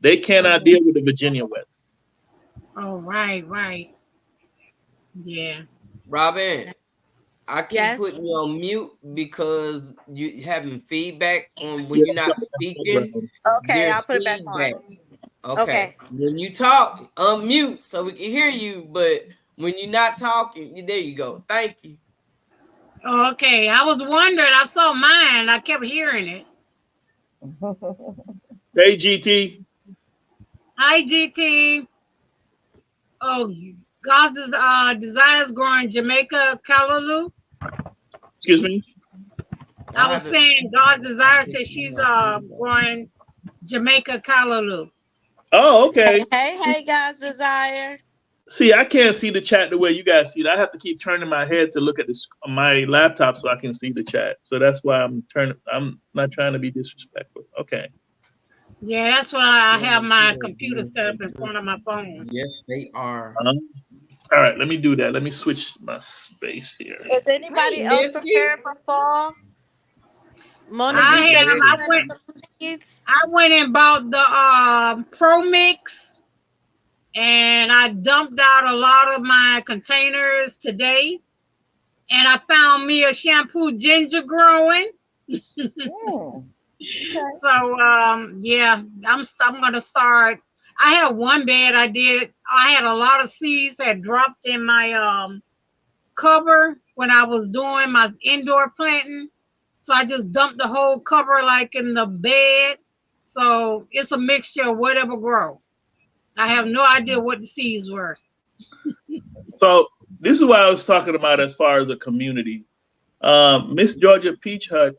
They cannot deal with the Virginia weather. Oh, right. Yeah. Robin, I keep Yes. putting you on mute because you having feedback on when Yeah, you're that's not why I speaking. Okay, I'll There's put it back on. feedback. Okay. Okay. When you talk, unmute so we can hear you. But when you're not talking, there you go. Thank you. Okay. I was wondering. I saw mine. I kept hearing it. Hey, GT. Hi, GT. Oh, God's desires growing Jamaica Callaloo. Excuse me. I I was haven't. saying God's desire says she's growing Jamaica Callaloo. Oh, Hey, okay. hey, hey, guys, Desire. See, I can't see the chat the way you guys see it. I have to keep turning my head to look at this my laptop so I can see the chat. So that's why I'm turning. I'm not trying to be disrespectful. Okay. Yeah, that's why I have my computer set up in front of my phone. Yes, they are. All right. Let me do that. Let me switch my space here. Is Hey, anybody else Nifty. prepared for fall? Mona, I'm you I getting said have. you was I ready. sending went. some seeds. I went and bought the Pro Mix, and I dumped out a lot of my containers today. And I found me a shampoo ginger growing. Mm, okay. So yeah, I'm gonna start. I had one bed I did. I had a lot of seeds that dropped in my cover when I was doing my indoor planting. So I just dumped the whole cover like in the bed. So it's a mixture of whatever grow. I have no idea what the seeds were. So this is what I was talking about as far as a community. Miss Georgia Peach Hut.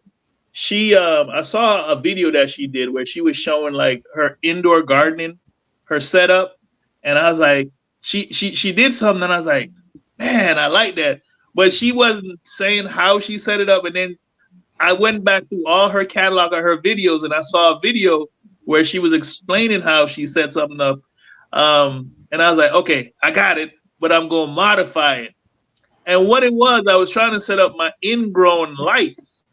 She I saw a video that she did where she was showing like her indoor gardening, her setup, and I was like, she did something, and I was like, man, I like that. But she wasn't saying how she set it up, and then I went back through all her catalog of her videos, and I saw a video where she was explaining how she set something up. And I was like, okay, I got it, but I'm gonna modify it. And what it was, I was trying to set up my ingrown lights.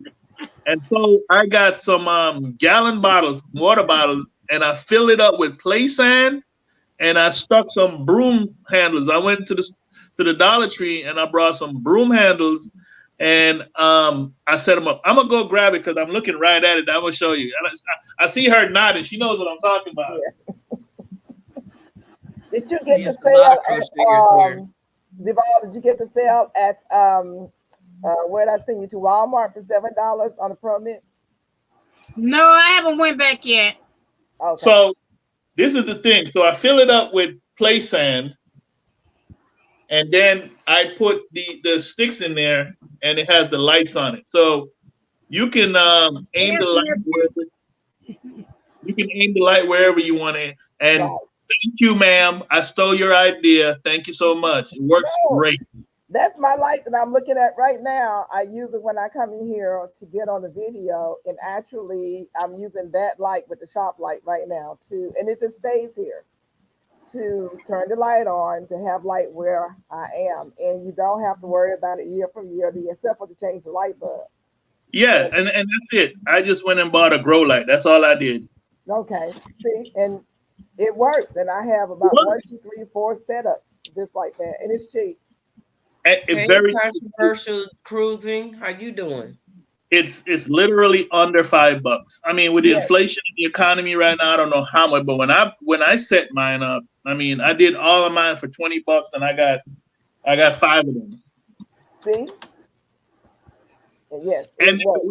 And so I got some gallon bottles, water bottles, and I filled it up with play sand, and I stuck some broom handles. I went to the Dollar Tree and I brought some broom handles, and I set them up. I'm gonna go grab it because I'm looking right at it. I'm gonna show you. And I see her nodding. She knows what I'm talking about. Yeah. Did you get the Used a lot of sale crocheters at here. Duval? Did you get the sale at where did I send you to Walmart for $7 on the Pro Mix? No, I haven't went back yet. Okay. So this is the thing. So I fill it up with play sand, and then I put the sticks in there, and it has the lights on it. So you can aim the Yes, light yes. wherever you can aim the light wherever you want it. And Right. thank you, ma'am. I stole your idea. Thank you so much. It works No, great. that's my light that I'm looking at right now. I use it when I come in here to get on the video, and actually, I'm using that light with the shop light right now too, and it just stays here to turn the light on to have light where I am, and you don't have to worry about it year from year, except for to change the light bulb. Yeah, So and that's it. I just went and bought a grow light. That's all I did. okay, see, and it works, and I have It about one, works. two, three, four setups just like that, and it's cheap. It Hey, very controversial cruising. How you doing? it's literally under $5. I mean, with the Yes, inflation in the economy right now, I don't know how much, but when I set mine up, I mean, I did all of mine for $20, and I got five of them. see, and yes, it And works.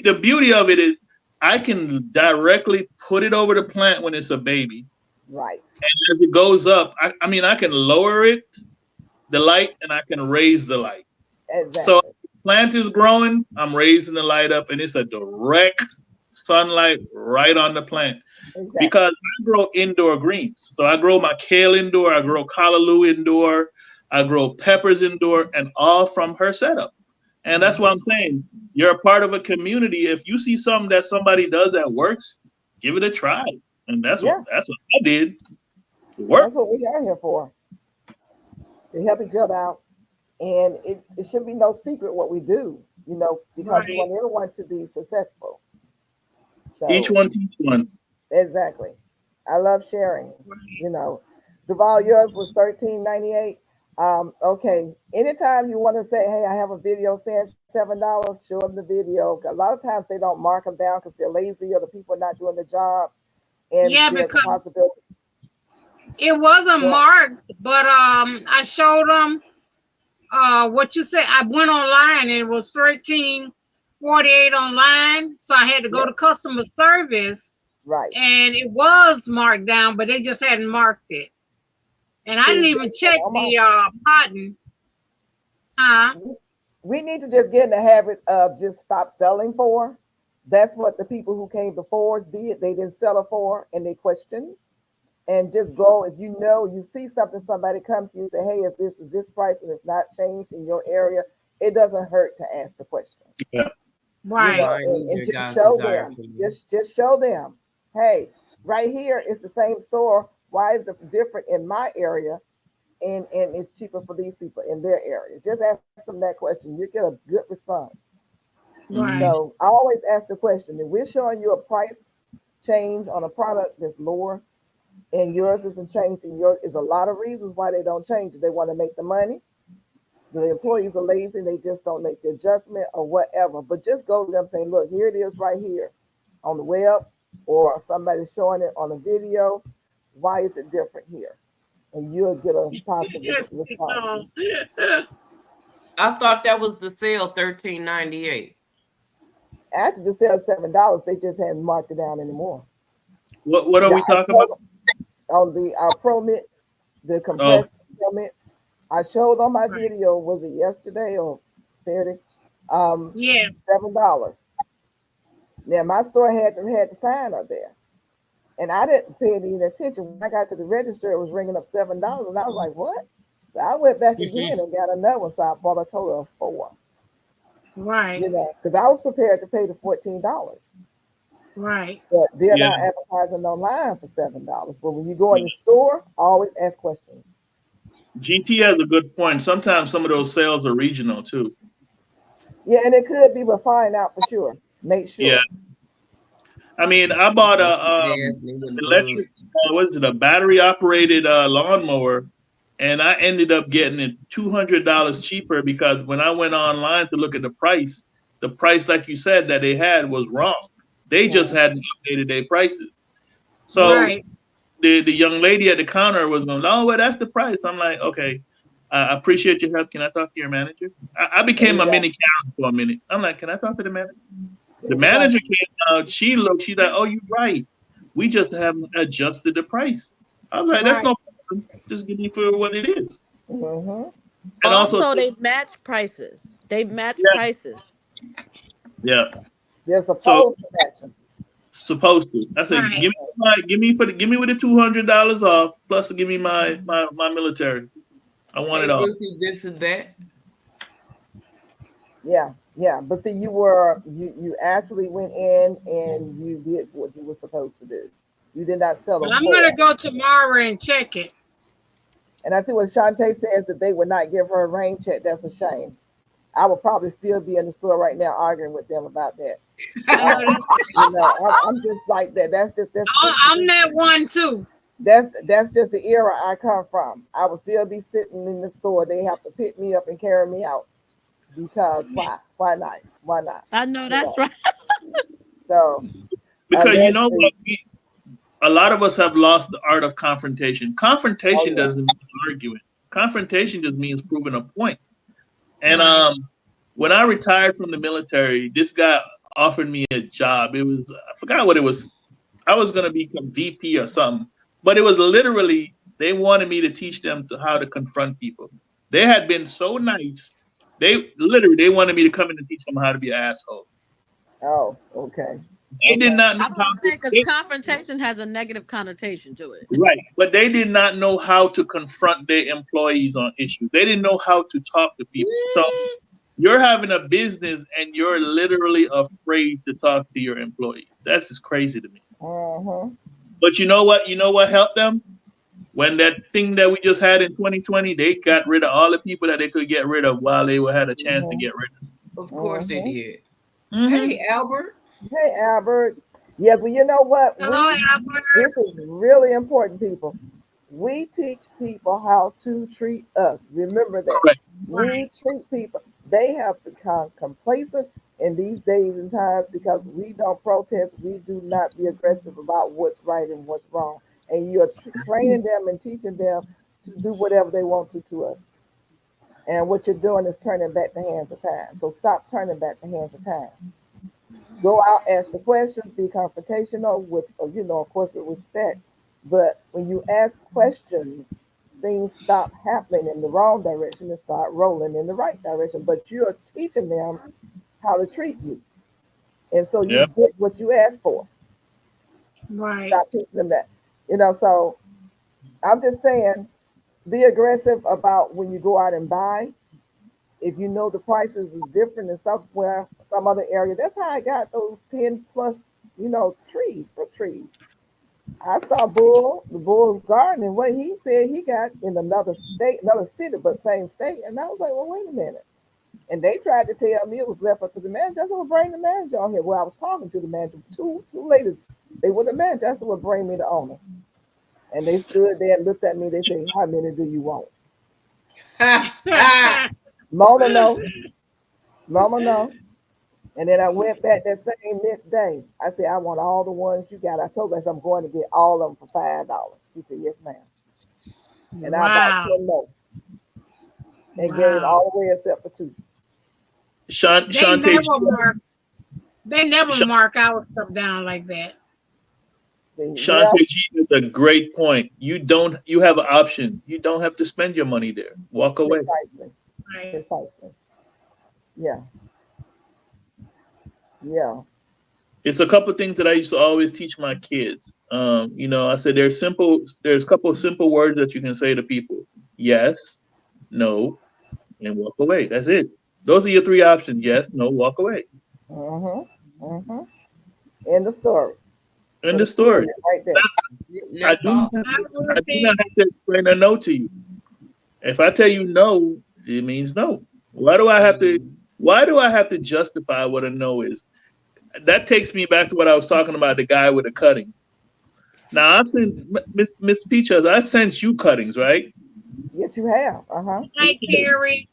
the beauty of it is I can directly put it over the plant when it's a baby. Right, And as it goes up, I mean, I can lower it, the light, and I can raise the light. So if exactly, the plant is growing, I'm raising the light up, and it's a direct sunlight right on the plant. exactly. Because I grow indoor greens. So I grow my kale indoor, I grow callaloo indoor, I grow peppers indoor, and all from her setup. And that's what I'm saying. You're a part of a community. If you see something that somebody does that works, give it a try. And Yeah, that's what I did. It that's worked. what we are here for, to help each other out. And it should be no secret what we do, because we Right. want everyone to be successful. Each So one teach one. exactly. I love sharing. You know, Duval, yours was $13.98. Okay. Anytime you want to say, "Hey, I have a video saying $7," show them the video. A lot of times they don't mark them down because they're lazy or the people are not doing the job, and Yeah, there's a because possibility. it wasn't Yeah. marked, but I showed them what you said. I went online and it was 13.48 online, so I had to go Yeah. to customer service, Right. and it was marked down, but they just hadn't marked it. And I didn't See, even check almost. the cotton. Huh? We need to just get in the habit of just stop selling for. That's what the people who came before us did. They didn't sell it for, and they questioned. And just go if you know you see something, somebody come to you and say, "Hey, is this price and it's not changed in your area?" It doesn't hurt to ask the question. Yeah. You Right. know, I need and your just guys' show desire them. for you. Just show them. Hey, right here is the same store. Why is it different in my area? And it's cheaper for these people in their area. Just ask them that question. You get a good response. Right. So I always ask the question: if we're showing you a price change on a product that's lower and yours isn't changing, yours is a lot of reasons why they don't change it. They want to make the money. The employees are lazy, they just don't make the adjustment or whatever. But just go to them saying, "Look, here it is right here on the web," or somebody showing it on a video. Why is it different here? And you'll get a positive Yes, response. I thought that was the sale, $13.98. Actually, just sell $7. They just haven't marked it down anymore. What are Yeah, we I talking showed about? on the Pro Mix, the compressed Pro Mix. I showed on my Right. video. Was it yesterday or Saturday? Yeah. $7. Now my store had the sign up there, and I didn't pay any attention. When I got to the register, it was ringing up $7, and I was like, "What?" So I went back again and got another one. So I bought a total of 4. Right. You know, because I was prepared to pay the $14. Right. But they're Yeah. not advertising online for $7. But when you go in the store, always ask questions. GT has a good point. Sometimes some of those sales are regional too. Yeah, and it could be, but find out for sure. Make sure. Yeah. I mean, I bought So a she asked me when electric, what is it, a battery operated lawnmower, and I ended up getting it $200 cheaper because when I went online to look at the price, like you said that they had was wrong. They just hadn't updated their prices. So Right. the young lady at the counter was going, "Oh, well, that's the price." I'm like, "Okay, I appreciate your help. Can I talk to your manager?" I became a mini Karen for a minute. I'm like, "Can I talk to the manager?" The manager came out. She's like, "Oh, you're right. We just haven't adjusted the price." I was like, "That's Right. no problem. Just give me for what it is." Mm-hmm. And Also, they match prices. They match yeah, prices. yeah. They're So supposed to match them. supposed to. I said, Right. give me with the $200 off, plus give me my military. I want Hey, it all. Ruthie, this and that. Yeah, yeah. But see, you actually went in and you did what you were supposed to do. You did not sell Well, them I'm more. gonna go tomorrow and check it. And I see what Shantae says that they would not give her a rain check. That's a shame. I would probably still be in the store right now arguing with them about that. I know You know, I'm just like that. That's I'm that one too. that's just the era I come from. I would still be sitting in the store. They have to pick me up and carry me out because why? Why not? Why not? I know You that's know, right. so Because you know allegedly, what? A lot of us have lost the art of confrontation. Confrontation oh yeah, doesn't mean arguing. Confrontation just means proving a point. And Right. when I retired from the military, this guy offered me a job. It was, I forgot what it was. I was going to become VP or something, but it was literally they wanted me to teach them how to confront people. They had been so nice. They wanted me to come in and teach them how to be an asshole. oh okay, They did okay, not know I'm how gonna say because to. confrontation has a negative connotation to it. Right. But they did not know how to confront their employees on issues. They didn't know how to talk to people. So you're having a business and you're literally afraid to talk to your employees. That's just crazy to me. mm-hmm. But you know what? You know what helped them? When that thing that we just had in 2020, they got rid of all the people that they could get rid of while they had a chance to Mm-hmm. get rid of. Of course they Mm-hmm. did. Mm-hmm. Hey, Albert. Hey Albert, Yes, well, you know what? Hello, Albert. This is really important, people. We teach people how to treat us. Remember that. Right. We treat people. They have become complacent in these days and times because we don't protest. We do not be aggressive about what's right and what's wrong. And you're training them and teaching them to do whatever they want to us. And what you're doing is turning back the hands of time. So stop turning back the hands of time. Go out, ask the questions, be confrontational with, of course, with respect. But when you ask questions, things stop happening in the wrong direction and start rolling in the right direction. But you're teaching them how to treat you. And so you Yep. get what you ask for. Right. Stop teaching them that. So I'm just saying, be aggressive about when you go out and buy. If you know the prices is different in somewhere, some other area. That's how I got those 10 plus, trees, fruit trees. I saw the Bull's garden, and what he said he got in another state, another city, but same state. And I was like, well, wait a minute. And they tried to tell me it was left up to the manager. I said, well, bring the manager on here. Well, I was talking to the manager. Two ladies, they were the manager. I said, well, bring me the owner. And they stood there and looked at me. They said, how many do you want? Mona no. And then I went back that same next day. I said, I want all the ones you got. I told her I'm going to get all of them for $5. She said, yes, ma'am. And I got 10 more. And gave all the way except for 2. They never mark our stuff down like that. Shante G is a great point. You have an option. You don't have to spend your money there. Walk away. Precisely. Right. Precisely. Yeah. Yeah. It's a couple of things that I used to always teach my kids. I said there's a couple of simple words that you can say to people. Yes, no, and walk away. That's it. Those are your 3 options. Yes, no, walk away. End the story. End the story. Right there. I do not have to explain a no to you. If I tell you no, it means no. Why do I have to justify what a no is? That takes me back to what I was talking about, the guy with the cutting. Now I've seen Miss Peaches, I sent you cuttings, right? Yes, you have. Hi, Carrie.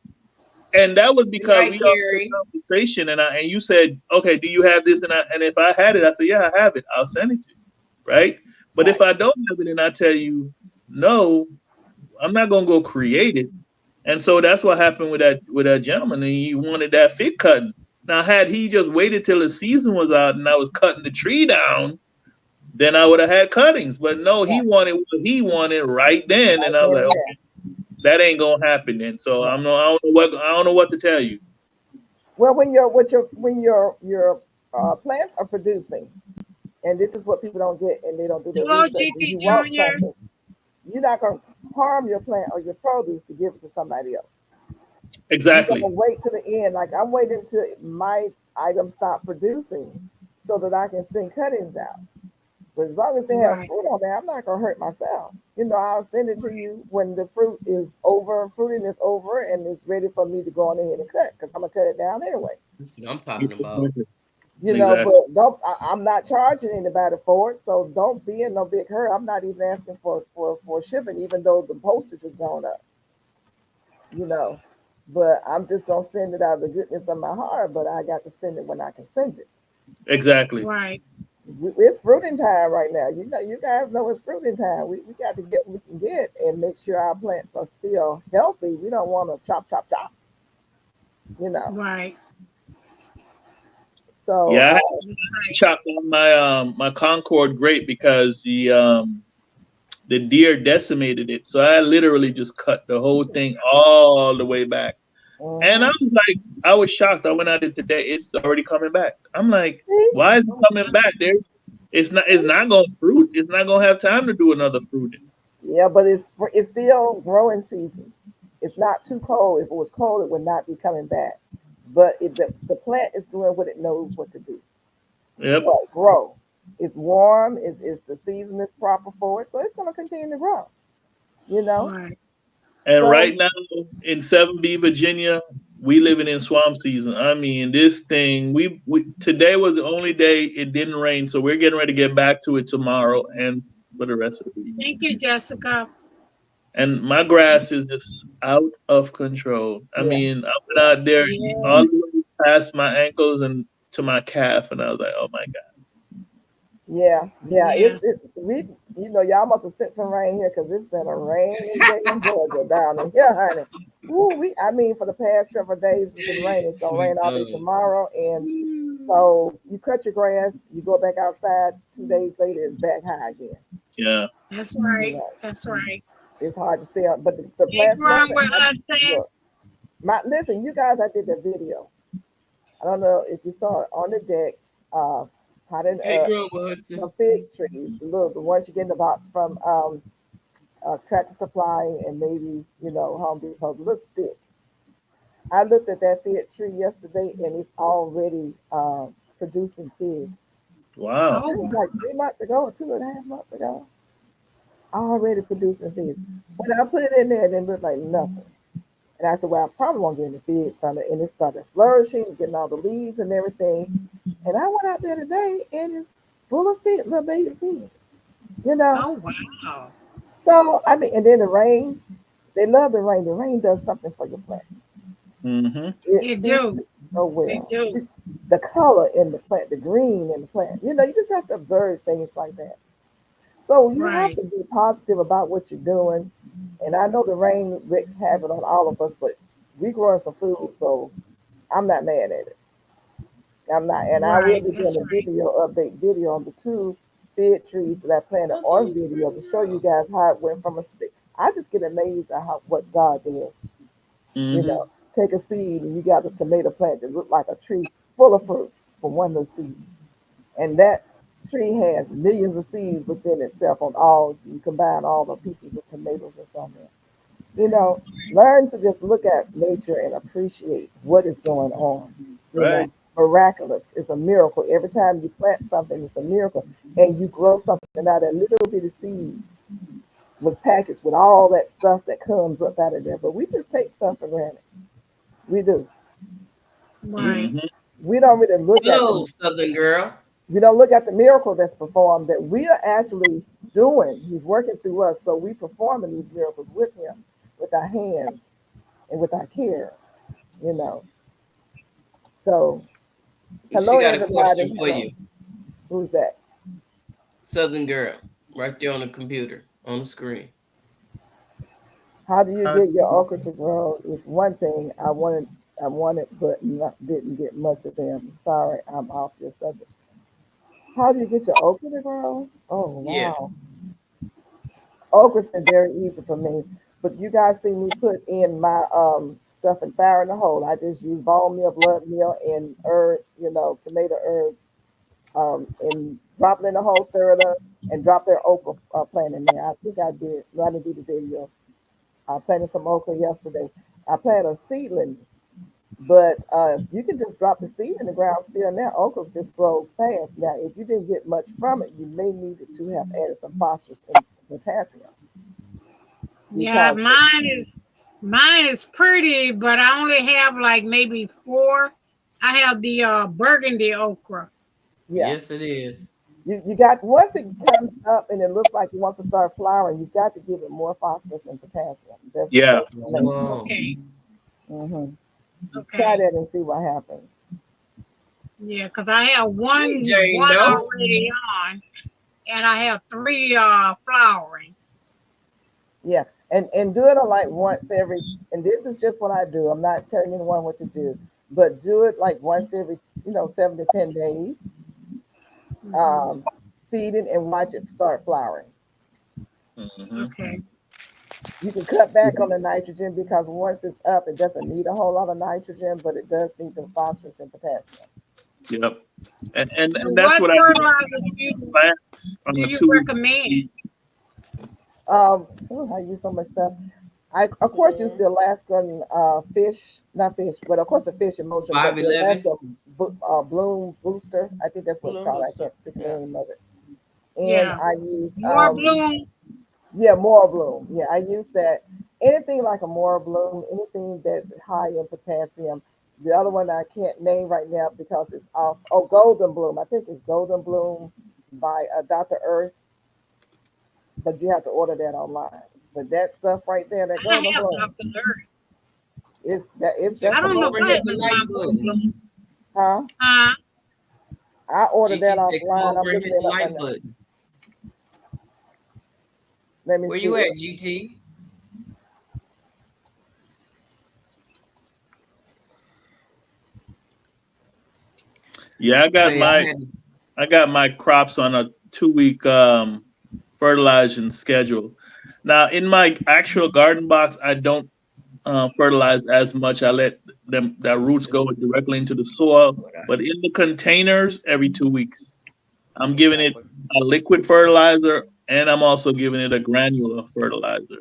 And that was because we had Carrie. a conversation, and you said, okay, do you have this? And if I had it, I said, yeah, I have it. I'll send it to you, right? But if I don't have it and I tell you no, I'm not gonna go create it. And so that's what happened with that gentleman. And he wanted that fit cutting. Now, had he just waited till the season was out and I was cutting the tree down, then I would have had cuttings. But no, he wanted what he wanted right then, and I was like, okay, that ain't gonna happen then. So I don't know what to tell you. Well, when your plants are producing, and this is what people don't get, and they don't do the research. GT Junior. You're not gonna harm your plant or your produce to give it to somebody else. Exactly. You're gonna wait to the end. Like I'm waiting till my items stop producing so that I can send cuttings out. But as long as they have fruit on there, I'm not gonna hurt myself. I'll send it to you when the fruiting is over and it's ready for me to go on ahead and cut, because I'm gonna cut it down anyway. That's what I'm talking about. But I'm not charging anybody for it, so don't be in no big hurry. I'm not even asking for shipping, even though the postage has gone up. But I'm just gonna send it out of the goodness of my heart. But I got to send it when I can send it. Exactly. Right. It's fruiting time right now. You guys know it's fruiting time. We got to get what we can get and make sure our plants are still healthy. We don't want to chop. Right. So yeah, I chopped on my Concord grape because the deer decimated it. So I literally just cut the whole thing all the way back. And I was shocked. I went at it today. It's already coming back. I'm like, why is it coming back? It's not gonna fruit. It's not gonna have time to do another fruiting. Yeah, but it's still growing season. It's not too cold. If it was cold, it would not be coming back. But the plant is doing what it knows what to do. Yep. Grow. It's warm. It's the season is proper for it, so it's gonna continue to grow. Right. And right now in 7B, Virginia, we living in swamp season. I mean, this thing, we today was the only day it didn't rain, so we're getting ready to get back to it tomorrow and for the rest of the week. Thank you, Jessica. And my grass is just out of control. I Yeah. mean, I went out there Yeah. all the way past my ankles and to my calf, and I was like, oh my God. Yeah, Yeah. we, y'all must have sent some rain here because it's been a rainy day in Georgia down in here, honey. Ooh, I mean, for the past several days it's been raining. It's gonna rain all day tomorrow, and so you cut your grass, you go back outside. 2 days later, it's back high again. Yeah. That's right. Yeah. That's right. It's hard to stay up, but the What's plants. wrong with us, Sam? Listen, you guys, I did that video. I don't know if you saw it on the deck. Potted Hey, up girl, Hudson. some fig trees, the ones you get in the box from Tractor Supply and maybe Home Depot, little stick. I looked at that fig tree yesterday and it's already producing figs. Wow. It was like 3 months ago or 2.5 months ago. Already producing figs. When I put it in there, it didn't look like nothing. And I said, well, I probably won't get any figs from it. And it started flourishing, getting all the leaves and everything. And I went out there today and it's full of figs, little baby figs. Oh, wow. So, I mean, and then the rain, they love the rain. The rain does something for your plant. Mm-hmm. It do. So well. It do. The color in the plant, the green in the plant. You just have to observe things like that. So you have Right. to be positive about what you're doing. And I know the rain wreaks havoc on all of us, but we growing some food, so I'm not mad at it. I'm not, and I will Right, be doing that's a right. update video on the 2 fig trees that I planted on video to show you guys how it went from a stick. I just get amazed at what God does. Mm-hmm. Take a seed and you got a tomato plant that look like a tree full of fruit from one little seed, and that tree has millions of seeds within itself. You combine all the pieces of tomatoes that's on there. Learn to just look at nature and appreciate what is going on. Right. Miraculous. It's a miracle. Every time you plant something, it's a miracle. And you grow something out of a little bit of seed was packaged with all that stuff that comes up out of there. But we just take stuff for granted. We do. Right. Mm-hmm. We don't really look at Hello, Southern girl. we don't look at the miracle that's performed that we are actually doing. He's working through us. So we performing these miracles with him, with our hands and with our care, So hello, She got a everybody. question for Hello. you, Who's that? Southern girl, right there on the computer, on the screen. How do you get your okra to grow? Is one thing I wanted, but didn't get much of them. Sorry, I'm off your subject. How do you get your okra to grow? Oh Yeah. wow, okra's been very easy for me. But you guys see me put in my stuff and fire in the hole. I just use bone meal, blood meal, and herb, tomato herb, and drop it in the hole, stir it up, and drop their okra plant in there. I think I did. No, I didn't do the video. I planted some okra yesterday. I planted a seedling, but you can just drop the seed in the ground still now. Okra just grows fast. Now, if you didn't get much from it, you may need to have added some phosphorus and potassium. Yeah, Because mine is pretty, but I only have like maybe 4. I have the burgundy okra. yeah, Yes, it is. you got once it comes up and it looks like it wants to start flowering, you've got to give it more phosphorus and potassium. That's Yeah. Wow. Okay. Mm-hmm. Try Okay. that and see what happens. Yeah, because I have one Jane one Doe. already on, and I have 3 flowering. Yeah, and do it on like once every. And this is just what I do. I'm not telling anyone what to do, but do it like once every 7 to 10 days. Feed it and watch it start flowering. Mm-hmm. Okay. You can cut back on the nitrogen because once it's up, it doesn't need a whole lot of nitrogen, but it does need the phosphorus and potassium. Yep. And And that's what what I fertilizer do you on the you 2 recommend? I use so much stuff. I of course use the Alaskan not fish, but of course a fish emulsion. But the 511? Alaskan Bloom Booster, I think that's what it's Bloom called. I Booster, can't think of the yeah. name of it. And Yeah. I use More bloom. more bloom. Yeah, I use that. anything like a Mora bloom, anything that's high in potassium. The other one I can't name right now because it's off. Oh, Golden Bloom. I think it's Golden Bloom by Dr. Earth, but you have to order that online. But that stuff right there, that I Golden have Bloom, Dr. Earth. it's So that's I come don't know over what here happened to to light my button. bloom. huh? Uh, I ordered Gigi that said, come offline. I'm over and looking hit it the up right like now. button. Let me Where see you at, it. GT? Yeah, Say I had I got my crops on a 2 week fertilizing schedule. Now, in my actual garden box, I don't fertilize as much. I let them the roots go this directly into the soil. what I But in the containers, every 2 weeks, I'm giving it a liquid fertilizer, and I'm also giving it a granular fertilizer.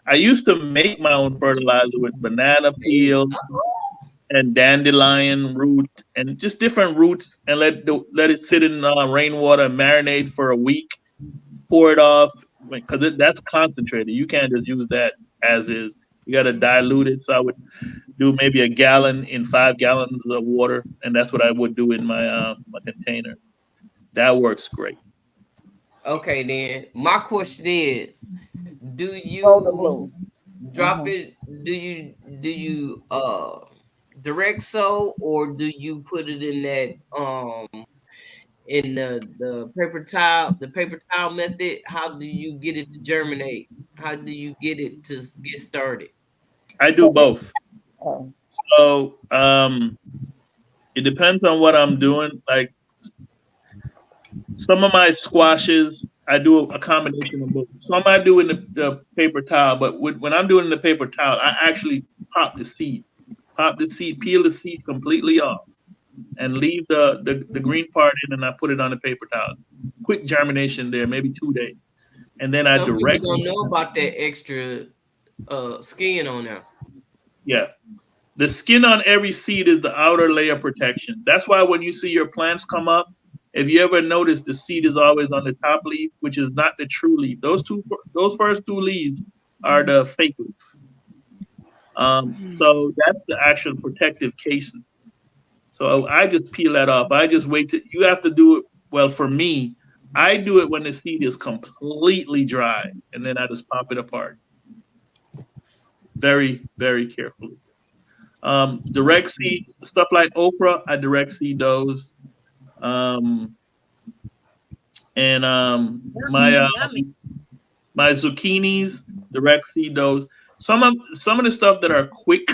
I used to make my own fertilizer with banana hey, peel and dandelion root and just different roots, and let it sit in rainwater and marinate for a week. Pour it off because that's concentrated. You can't just use that as is. You got to dilute it. So I would do maybe a gallon in 5 gallons of water, and that's what I would do in my container. That works great. okay then. My question is, do Golden you Bloom. drop Hmm. it? Do you direct sow, or do you put it in that in the paper towel method? How do you get it to germinate? How do you get it to get started? I do So it, both. uh, So it depends on what I'm doing. Like some of my squashes, I do a combination of both. Some I do in the paper towel, but when I'm doing the paper towel, I actually pop the seed, peel the seed completely off, and leave the green part in, and I put it on the paper towel. Quick germination there, maybe 2 days, and then I Some people direct. don't know about that extra skin on there. Yeah, the skin on every seed is the outer layer protection. That's why when you see your plants come up, if you ever notice, the seed is always on the top leaf, which is not the true leaf. Those first two leaves are the fake leaf. So that's the actual protective casing. So I just peel that off. I just wait to. You have to do it. Well, for me, I do it when the seed is completely dry, and then I just pop it apart very, very carefully. Direct seed stuff like okra, I direct seed those. Um, and yummy. my zucchinis, direct seed those. Some of the stuff that are quick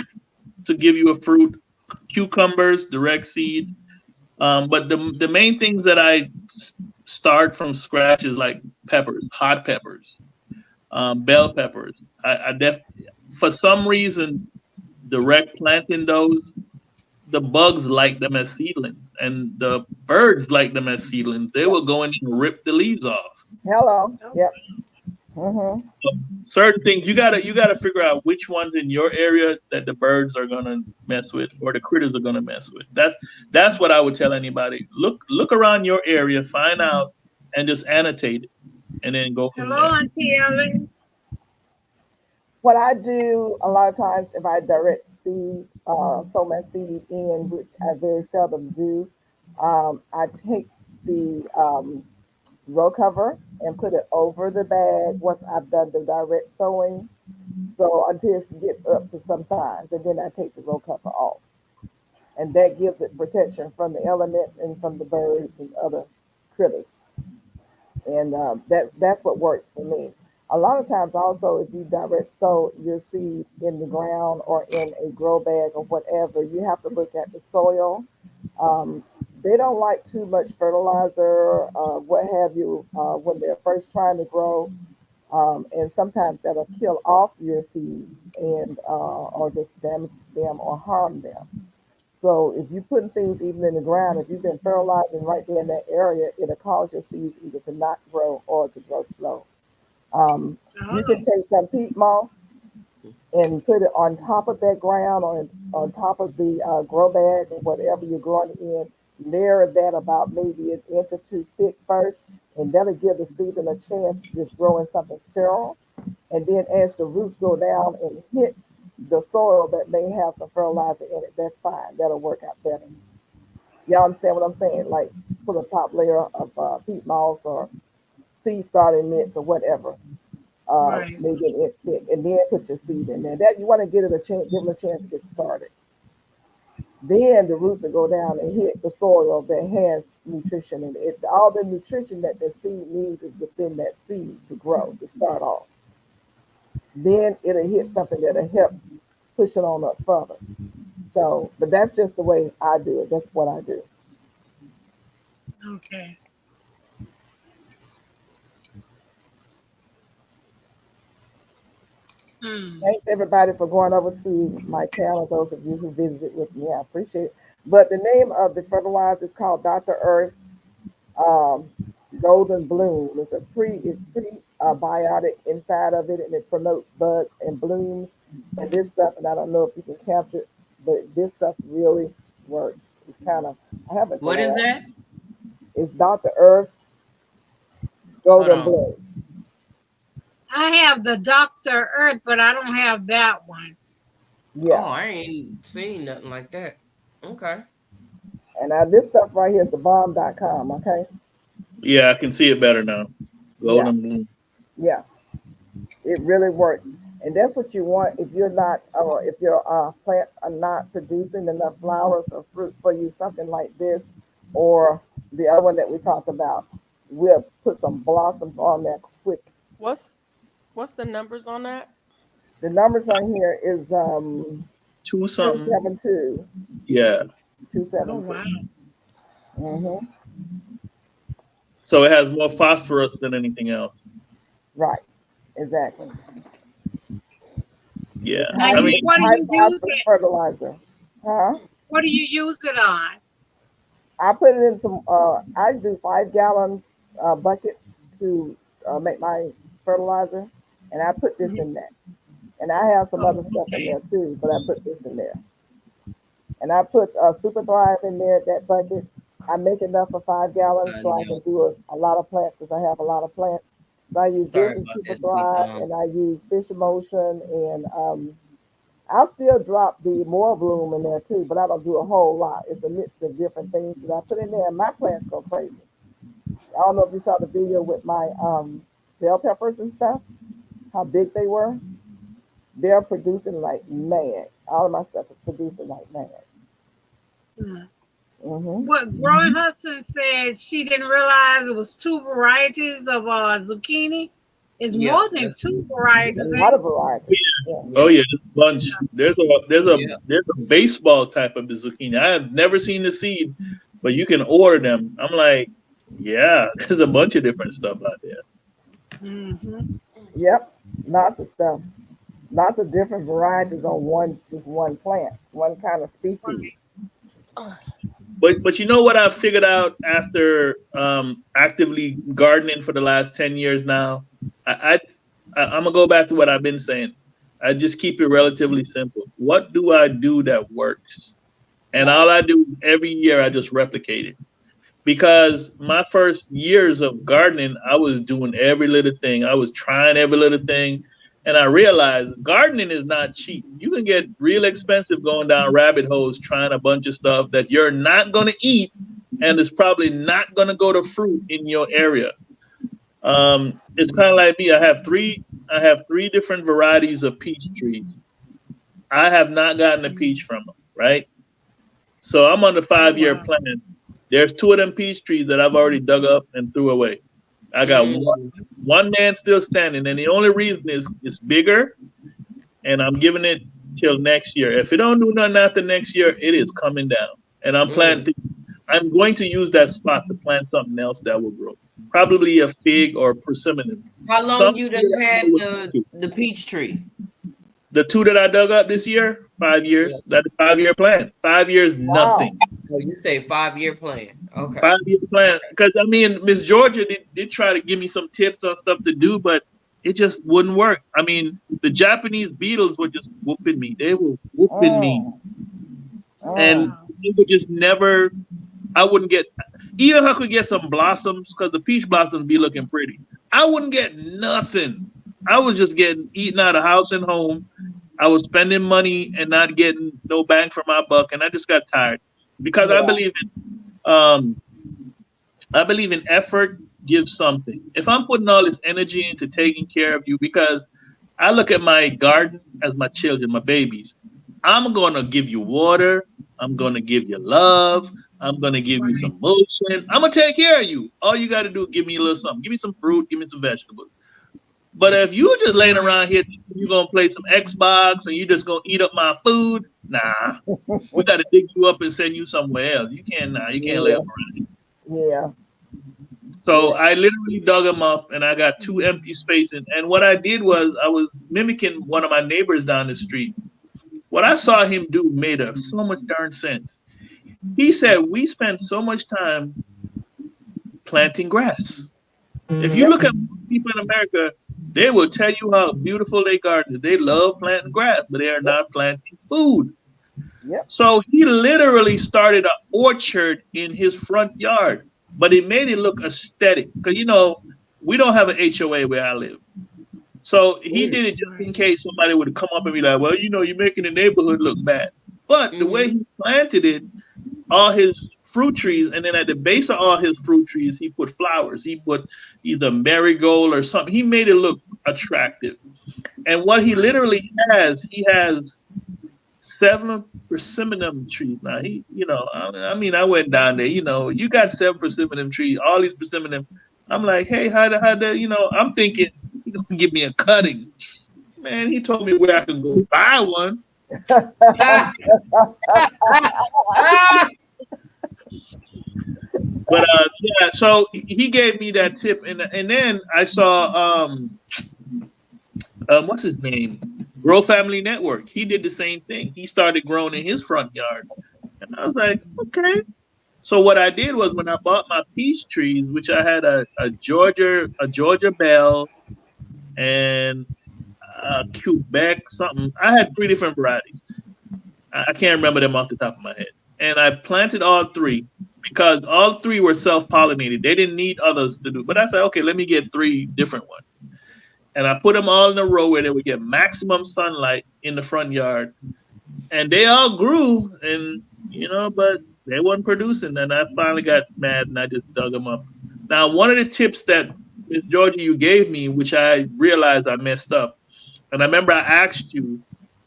to give you a fruit, cucumbers, direct seed. But the main things that I start from scratch is like peppers, hot peppers, bell peppers. For some reason, direct planting those, the bugs like them as seedlings, and the birds like them as seedlings. They yep. will go in and rip the leaves off. Hello. Oh, Yep. Hmm. So certain things you gotta figure out which ones in your area that the birds are gonna mess with or the critters are gonna mess with. That's what I would tell anybody. Look around your area, find out, and just annotate it, and then go from hello, there. Auntie Ellen. What I do a lot of times, if I direct seed, sow my seed in, which I very seldom do, I take the row cover and put it over the bag once I've done the direct sowing. So until it gets up to some size, and then I take the row cover off, and that gives it protection from the elements and from the birds and other critters. And that's what works for me. A lot of times, also, if you direct sow your seeds in the ground or in a grow bag or whatever, you have to look at the soil. Um, they don't like too much fertilizer, what have you, when they're first trying to grow, and sometimes that'll kill off your seeds and or just damage them or harm them. So if you put things even in the ground, if you've been fertilizing right there in that area, it'll cause your seeds either to not grow or to grow slow. You Oh, can take some peat moss and put it on top of that ground or on top of the grow bag or whatever you're growing it in. Layer that about maybe an inch or two thick first, and that'll give the seed a chance to just grow in something sterile. And then as the roots go down and hit the soil that may have some fertilizer in it, that's fine. That'll work out better. Y'all understand what I'm saying? Like put a top layer of peat moss or seed starting mix or whatever, Right. maybe an inch thick, and then put your seed in there. That you want to give them a chance to get started. Then the roots will go down and hit the soil that has nutrition in it. All the nutrition that the seed needs is within that seed to grow, to start off. Then it'll hit something that'll help push it on up further. So, but that's just the way I do it. That's what I do. Okay. Thanks everybody for going over to my channel. Those of you who visited with me, I appreciate it. But the name of the fertilizer is called Dr. Earth's Golden Bloom. It's prebiotic inside of it, and it promotes buds and blooms. And this stuff, and I don't know if you can capture it, but this stuff really works. It's kind of, I haven't. What is that? It's Dr. Earth's Golden Bloom. I have the Dr. Earth, but I don't have that one. Yeah. Oh, I ain't seen nothing like that. Okay. And this stuff right here is the bomb.com, okay? Yeah, I can see it better now. Golden bloom. Yeah. It really works. And that's what you want if you're not, or if your plants are not producing enough flowers or fruit for you, something like this, or the other one that we talked about. We'll put some blossoms on there quick. What's the numbers on that? The numbers on here is 272. 272. Yeah. 272. Oh, wow. Mm-hmm. So it has more phosphorus than anything else. Right. Exactly. Yeah. Now, I mean, what do High you use phosphorus it? fertilizer. Huh? What do you use it on? I put it in some, I do 5-gallon buckets to make my fertilizer, and I put this in there. And I have some other stuff in there too, but I put this in there. And I put Super Thrive in there, that bucket. I make enough for 5 gallons so I can do a lot of plants because I have a lot of plants. So I use this and Super Thrive, and I use Fish Emotion, and I'll still drop the More Bloom in there too, but I don't do a whole lot. It's a mixture of different things that I put in there, and my plants go crazy. I don't know if you saw the video with my bell peppers and stuff, how big they were. They're producing like mad. All of my stuff is producing like mad. Mm-hmm. What Growing Hudson said she didn't realize it was 2 varieties of zucchini. It's more than 2 varieties. There's a lot of varieties. Yeah. Oh yeah, there's a bunch. There's a baseball type of the zucchini. I have never seen the seed, but you can order them. I'm like, yeah, there's a bunch of different stuff out there. Mm-hmm. Yep, lots of stuff. Lots of different varieties on just one plant, one kind of species. But you know what I've figured out after actively gardening for the last 10 years now? I'm gonna go back to what I've been saying. I just keep it relatively simple. What do I do that works? And all I do every year, I just replicate it. Because my first years of gardening, I was doing every little thing. I was trying every little thing. And I realized gardening is not cheap. You can get real expensive going down rabbit holes trying a bunch of stuff that you're not going to eat, and it's probably not going to go to fruit in your area. It's kind of like me. I have three different varieties of peach trees. I have not gotten a peach from them, right? So I'm on the 5-year plan. There's 2 of them peach trees that I've already dug up and threw away. I got one man still standing, and the only reason is it's bigger, and I'm giving it till next year. If it don't do nothing after next year, it is coming down. And I'm I'm going to use that spot to plant something else that will grow. Probably a fig or persimmon. How long you done had the peach tree? The 2 that I dug up this year, 5 years. Yeah. That's a 5-year plan. 5 years, nothing. Oh, you say 5-year plan. Okay. 5-year plan. Because I mean, Miss Georgia did try to give me some tips on stuff to do, but it just wouldn't work. I mean, the Japanese beetles were just whooping me. They were whooping me. And it would just never, I wouldn't get, even if I could get some blossoms, because the peach blossoms be looking pretty, I wouldn't get nothing. I was just getting eaten out of house and home. I was spending money and not getting no bang for my buck, and I just got tired because Yeah. I believe in effort gives something. If I'm putting all this energy into taking care of you, because I look at my garden as my children, my babies. I'm gonna give you water. I'm gonna give you love. I'm gonna give you some motion. I'm gonna take care of you. All you gotta do is give me a little something. Give me some fruit. Give me some vegetables. But if you just laying around here, you're gonna play some Xbox and you just gonna eat up my food. Nah, we gotta dig you up and send you somewhere else. You can't. Nah, you can't lay up around here. Yeah. So I literally dug them up, and I got 2 empty spaces. And what I did was I was mimicking one of my neighbors down the street. What I saw him do made so much darn sense. He said, "We spend so much time planting grass. If you look at people in America, they will tell you how beautiful their garden is. They love planting grass, but they are not planting food." Yep. So he literally started an orchard in his front yard, but he made it look aesthetic. Because, we don't have an HOA where I live. So he did it just in case somebody would come up and be like, "Well, you're making the neighborhood look bad." But the way he planted it, all his fruit trees, and then at the base of all his fruit trees, he put flowers. He put either marigold or something. He made it look attractive. And what he literally has, he has 7 persimmon trees. Now I went down there. You got 7 persimmon trees, all these persimmon. I'm like, hey, how I'm thinking he's gonna give me a cutting. Man, he told me where I can go buy one. But yeah, so he gave me that tip, and then I saw what's his name? Grow Family Network. He did the same thing. He started growing in his front yard, and I was like, okay. So what I did was when I bought my peach trees, which I had a Georgia Belle, and Quebec something. I had 3 different varieties. I can't remember them off the top of my head. And I planted all 3 because all 3 were self-pollinated. They didn't need others to do. But I said, okay, let me get 3 different ones. And I put them all in a row where they would get maximum sunlight in the front yard. And they all grew, and but they weren't producing. And I finally got mad and I just dug them up. Now, one of the tips that Miss Georgia you gave me, which I realized I messed up, and I remember I asked you,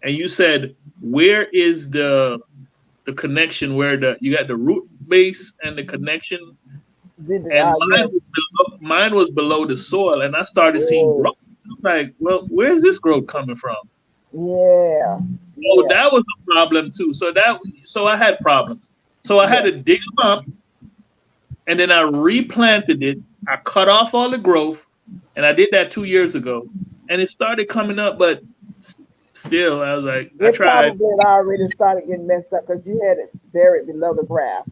and you said, where is the connection where you got the root base and the connection? And mine was below the soil, and I started seeing growth. I'm like, well, where's this growth coming from? Yeah. So that was a problem too. So I had problems. So I had to dig them up, and then I replanted it. I cut off all the growth, and I did that 2 years ago, and it started coming up, but still, I was like, I tried. It probably already started getting messed up because you had it buried below the grass.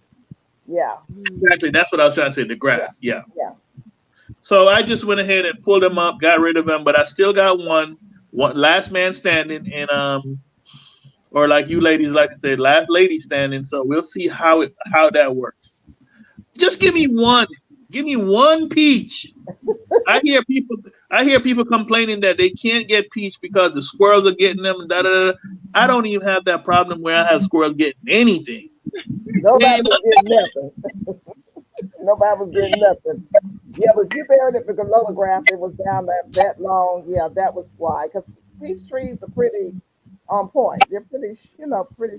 Yeah. Exactly. That's what I was trying to say. The grass. Yeah. Yeah. So I just went ahead and pulled them up, got rid of them, but I still got one last man standing, and or like you ladies like to say, last lady standing. So we'll see how that works. Just give me one. Give me one peach. I hear people complaining that they can't get peach because the squirrels are getting them. I don't even have that problem where I have squirrels getting anything. Nobody was getting nothing. Nobody was getting nothing. Yeah, but you buried it below the grass. It was down that long. Yeah, that was why. Because peach trees are pretty on point. They're pretty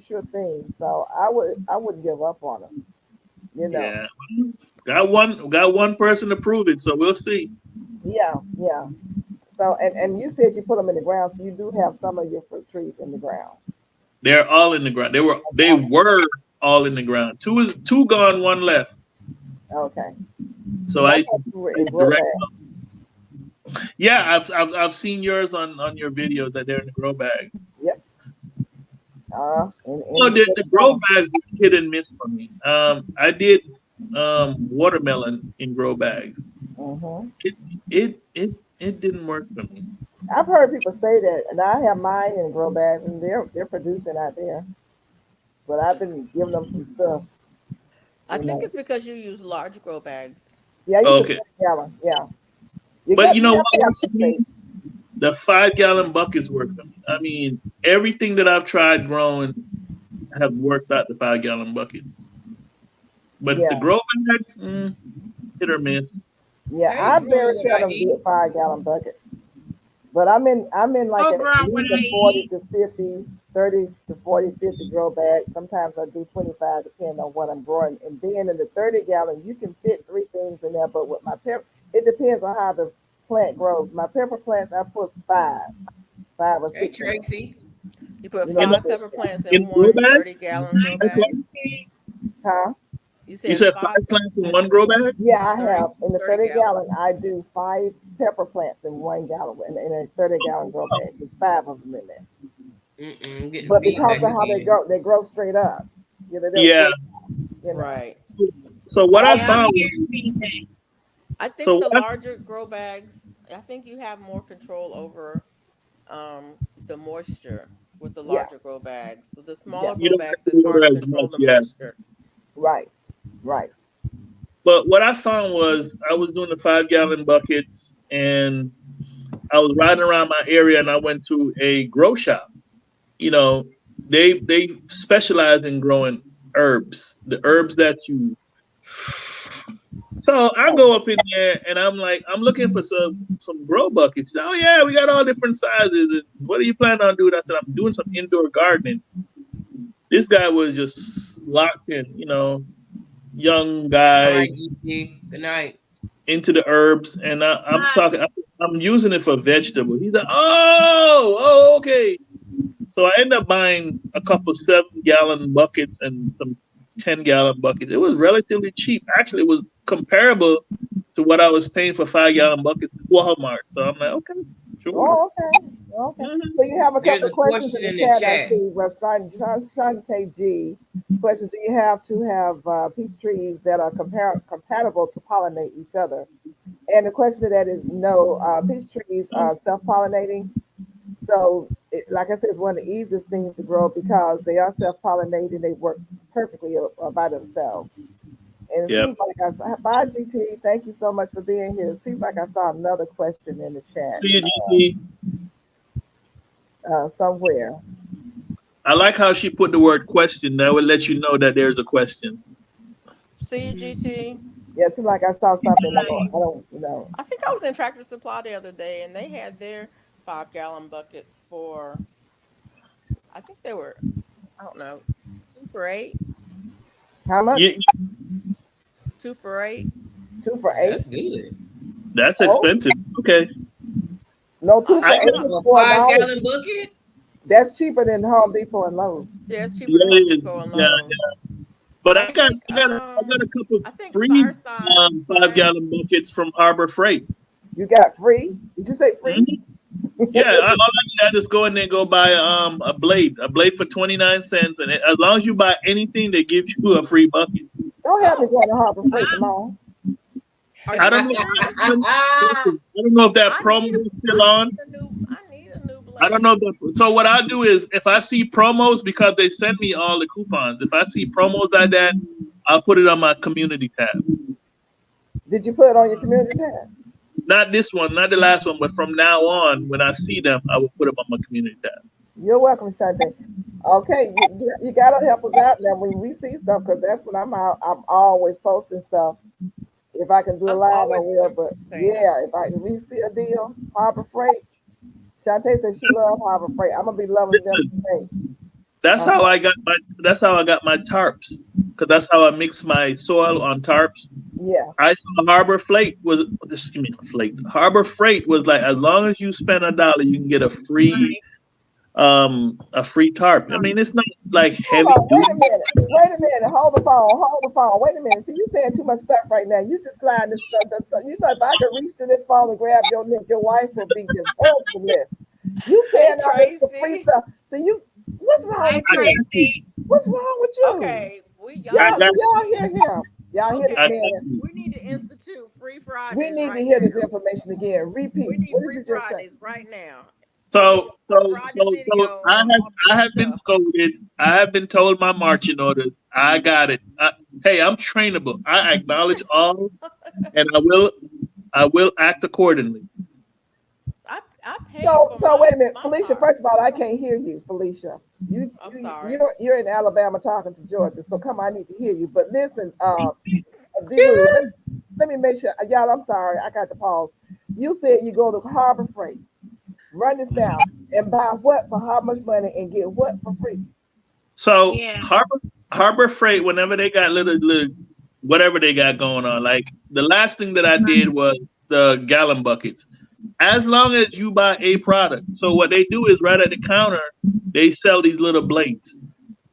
sure things. So I wouldn't give up on them. Yeah. Got one person to prove it, so we'll see. Yeah. So and you said you put them in the ground, so you do have some of your fruit trees in the ground. They're all in the ground. They were all in the ground. Two gone, one left. Okay. So I've seen yours on your video that they're in the grow bag. Yep. The grow bag hit and miss for me. I did watermelon in grow bags. Mm-hmm. It didn't work for me. I've heard people say that, and I have mine in grow bags, and they're producing out there. But I've been giving them some stuff. I think it's because you use large grow bags. Yeah. Okay. Yeah. But you know what? the 5-gallon buckets work for me. I mean, everything that I've tried growing have worked out the 5-gallon buckets. But Yeah. the grow bags, hit or miss. Yeah, I I agree very with what I seldom eat. get 5-gallon bucket. But I'm in like Oh, at girl, what least I a 40 eat. to 50, 30 to 40, 50 grow bags. Sometimes I do 25 depending on what I'm growing. And then in the 30-gallon, you can fit 3 things in there. But with my pepper, it depends on how the plant grows. My pepper plants, I put 5 or 6 Hey in there. Tracy. You put You know, 5 pepper plants In in grow one bag? 30-gallon grow I bag. huh? You You said said 5 five plants in plants one in grow bag? Yeah, I 30 have. In the 30 30-gallon, I do 5 pepper plants in 1 gallon. In a 30-gallon grow bag, there's 5 of them in there. I'm getting But because feedback of how again. they grow straight up. You know, they don't Yeah. grow, you know. Right. So what I Yeah, I'm found, hearing feedback. I think so the what larger grow bags, I think you have more control over the moisture with the Yeah, larger grow bags. So the yeah, smaller you grow don't have bags, to it's hard water to as control much, the yeah. moisture. right, right. But what I found was I was doing the 5-gallon buckets and I was riding around my area and I went to a grow shop. You know, they specialize in growing herbs, the herbs that you. So I go up in there and I'm like, I'm looking for some grow buckets. Oh yeah, we got all different sizes. And what are you planning on doing? I said, I'm doing some indoor gardening. This guy was just locked in, young All guy right, GT. Good night. into the herbs, and I'm Hi. talking. I'm using it for vegetables. He's like, oh, okay. So I ended up buying a couple 7-gallon buckets and some 10-gallon buckets. It was relatively cheap. Actually, it was comparable to what I was paying for 5-gallon buckets at Walmart. So I'm like, okay, sure. Oh, okay. Okay. Mhm. So you have a There's couple a of questions question in the in the chat. I chat. see. Well, Shante G questions: do you have to have peach trees that are compatible to pollinate each other? And the question to that is no. Peach trees are self-pollinating. So, like I said, it's one of the easiest things to grow because they are self-pollinating. They work perfectly by themselves. And it Yep. seems like I saw, bye GT. Thank you so much for being here. It seems like I saw another question in the chat See you, GT. somewhere. I like how she put the word question. That would let you know that there's a question. See you, GT. Yeah, it seems like I saw something. I don't know. I think I was in Tractor Supply the other day and they had their 5-gallon buckets for, I think they were, I don't know, 2 for $8. How much? You, 2 for $8. 2 for $8? That's good. that's Oh. expensive. Okay. No, 2 for I $8 got is A $4. 5-gallon bucket? That's cheaper than Home Depot and Lowe's. Yeah, it's cheaper Yeah, than Home it is. Depot and Yeah, Lowe's. but I think I got a couple I think free Fireside 5-gallon buckets from Harbor Freight. You got free? Did you say free? Mhm. Yeah, all I just go in there and go buy a blade for 29 cents, and as long as you buy anything, they give you a free bucket. Don't have me going to Harbor Freight tomorrow. Are I you don't know. serious? I don't know if that promo is still on. I need a new blade. I don't know. So what I do is, if I see promos, because they send me all the coupons, if I see promos like that, I'll put it on my community tab. Did you put it on your community tab? Not this one, not the last one, but from now on, when I see them, I will put them on my community tab. You're welcome, Shante. Okay, you gotta help us out now when we see stuff, because that's when I'm out. I'm always posting stuff. If I can do a I'm live, I always will. But saying yeah, if we see a deal, Harbor Freight. Shante says she loves Harbor Freight. I'm gonna be loving them today. That's how I got my tarps, because that's how I mix my soil on tarps. Yeah. I saw Harbor Freight was Harbor Freight was like, as long as you spend $1, you can get a free tarp. I mean, it's not like heavy Hold on, duty. wait a minute. Hold the phone. Wait a minute. See, you saying too much stuff right now. You just sliding this stuff. You know, if I could reach to this phone and grab your neck, your wife would be just this. You saying all this free stuff. So what's wrong with you? Tracy. What's wrong with you? Okay, Y'all hear him. Y'all hear this Okay. man. We need to institute Free Fridays. We need right to hear now. this information again. Repeat. We need What did Free you just say? Fridays right now. So video I on have been stuff. scolded. I have been told my marching orders. I got it. Hey, I'm trainable. I acknowledge all, and I will act accordingly. I paid So, for so my- wait a minute, my Felicia. tarp. First of all, I can't hear you, Felicia. I'm sorry. You're in Alabama talking to Georgia, so come on, I need to hear you. But listen, D-Lou, let me make sure, y'all. I'm sorry, I got to pause. You said you go to Harbor Freight, run this down, and buy what for how much money and get what for free? So Yeah. Harbor Freight, whenever they got little whatever they got going on, like the last thing that I did was the gallon buckets. As long as you buy a product, so what they do is right at the counter, they sell these little blades.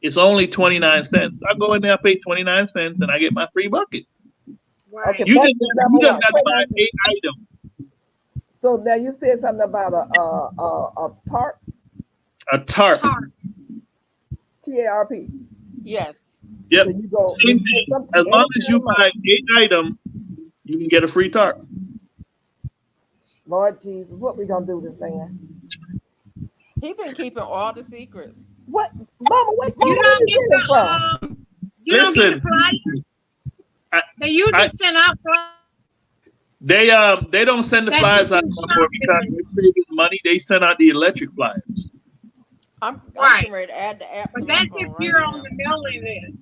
It's only 29 cents. I go in there, I pay 29 cents, and I get my free bucket. Right. Okay, You bucket just number got to one. buy a item, So now you said something about a tarp, a tarp. Tarp. TARP. Yes. Yep. So you go Same thing. As long as you buy a item, you can get a free tarp. Lord Jesus, what we gonna do with this man? He been keeping all the secrets. What, Mama? What? You Mama, where don't you get get it from? the you don't get the Listen, flyers. They usually send out flyers. they don't send the That's flyers the out new no more because they're saving money. They send out the electric flyers. I'm Right. getting ready to add the app to But my that's phone if right you're now. on the mailing list.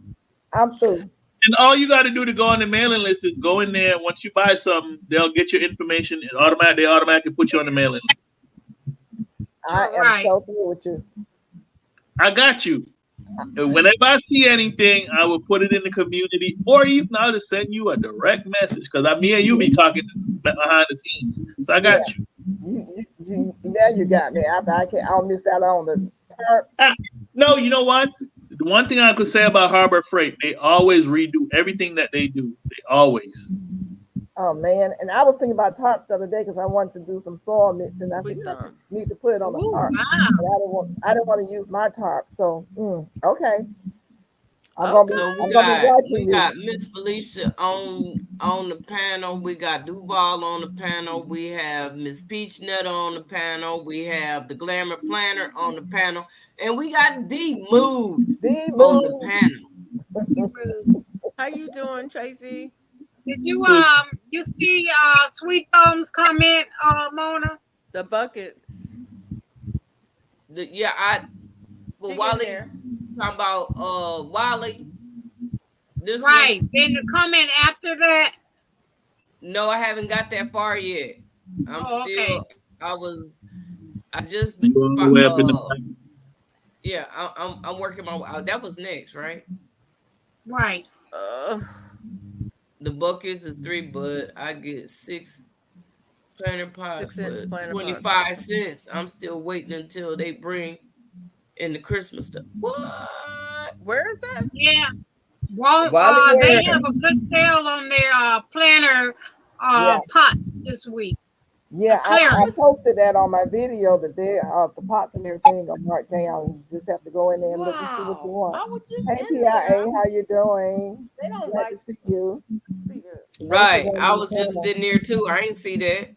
I'm through. And all you got to do to go on the mailing list is go in there. Once you buy something, they'll get your information and they automatically put you on the mailing list. I am Right. so through with you. I got you. Whenever I see anything, I will put it in the community, or even I'll just send you a direct message because me and you be talking behind the scenes. So I got you. Now you got me. I'll miss that on the tarp. No, you know what? The one thing I could say about Harbor Freight, they always redo everything that they do. They always. Oh man, and I was thinking about tarps the other day because I wanted to do some soil mix, and I said, We I done. just need to put it on the Ooh, tarp. wow. But I didn't want to use my tarp, so okay. I'm Okay. gonna be, So I'm we gonna be got watching you. Miss Felicia on the panel. We got Duval on the panel. We have Miss Peach Nutter on the panel. We have the Glamour Planner on the panel, and we got D Mood on the panel. How you doing, Tracy? Did you see Sweet Thumb's comment, Mona? The buckets. For She in Wally, there. talking about Wally. This Right. one, Then the comment after that. no, I haven't got that far yet. I'm Oh, still. okay. I just. You all the way up in the Yeah, I'm working my. That was next, right? Right. The buckets is 3, but I get 6 planter pots 6 inch for planter 25 pots. cents. I'm still waiting until they bring in the Christmas stuff. What? Where is that? Yeah. Well, Wally, they have a good sale on their planner Yeah. pot this week. Yeah, I Clearance. posted that on my video that the pots and everything are marked down. You just have to go in there and look and see what you Wow. I want. was just Hey in there. PIA, how you doing? They don't Glad like to see you. to see us. right. I was just sitting there too. I ain't see that.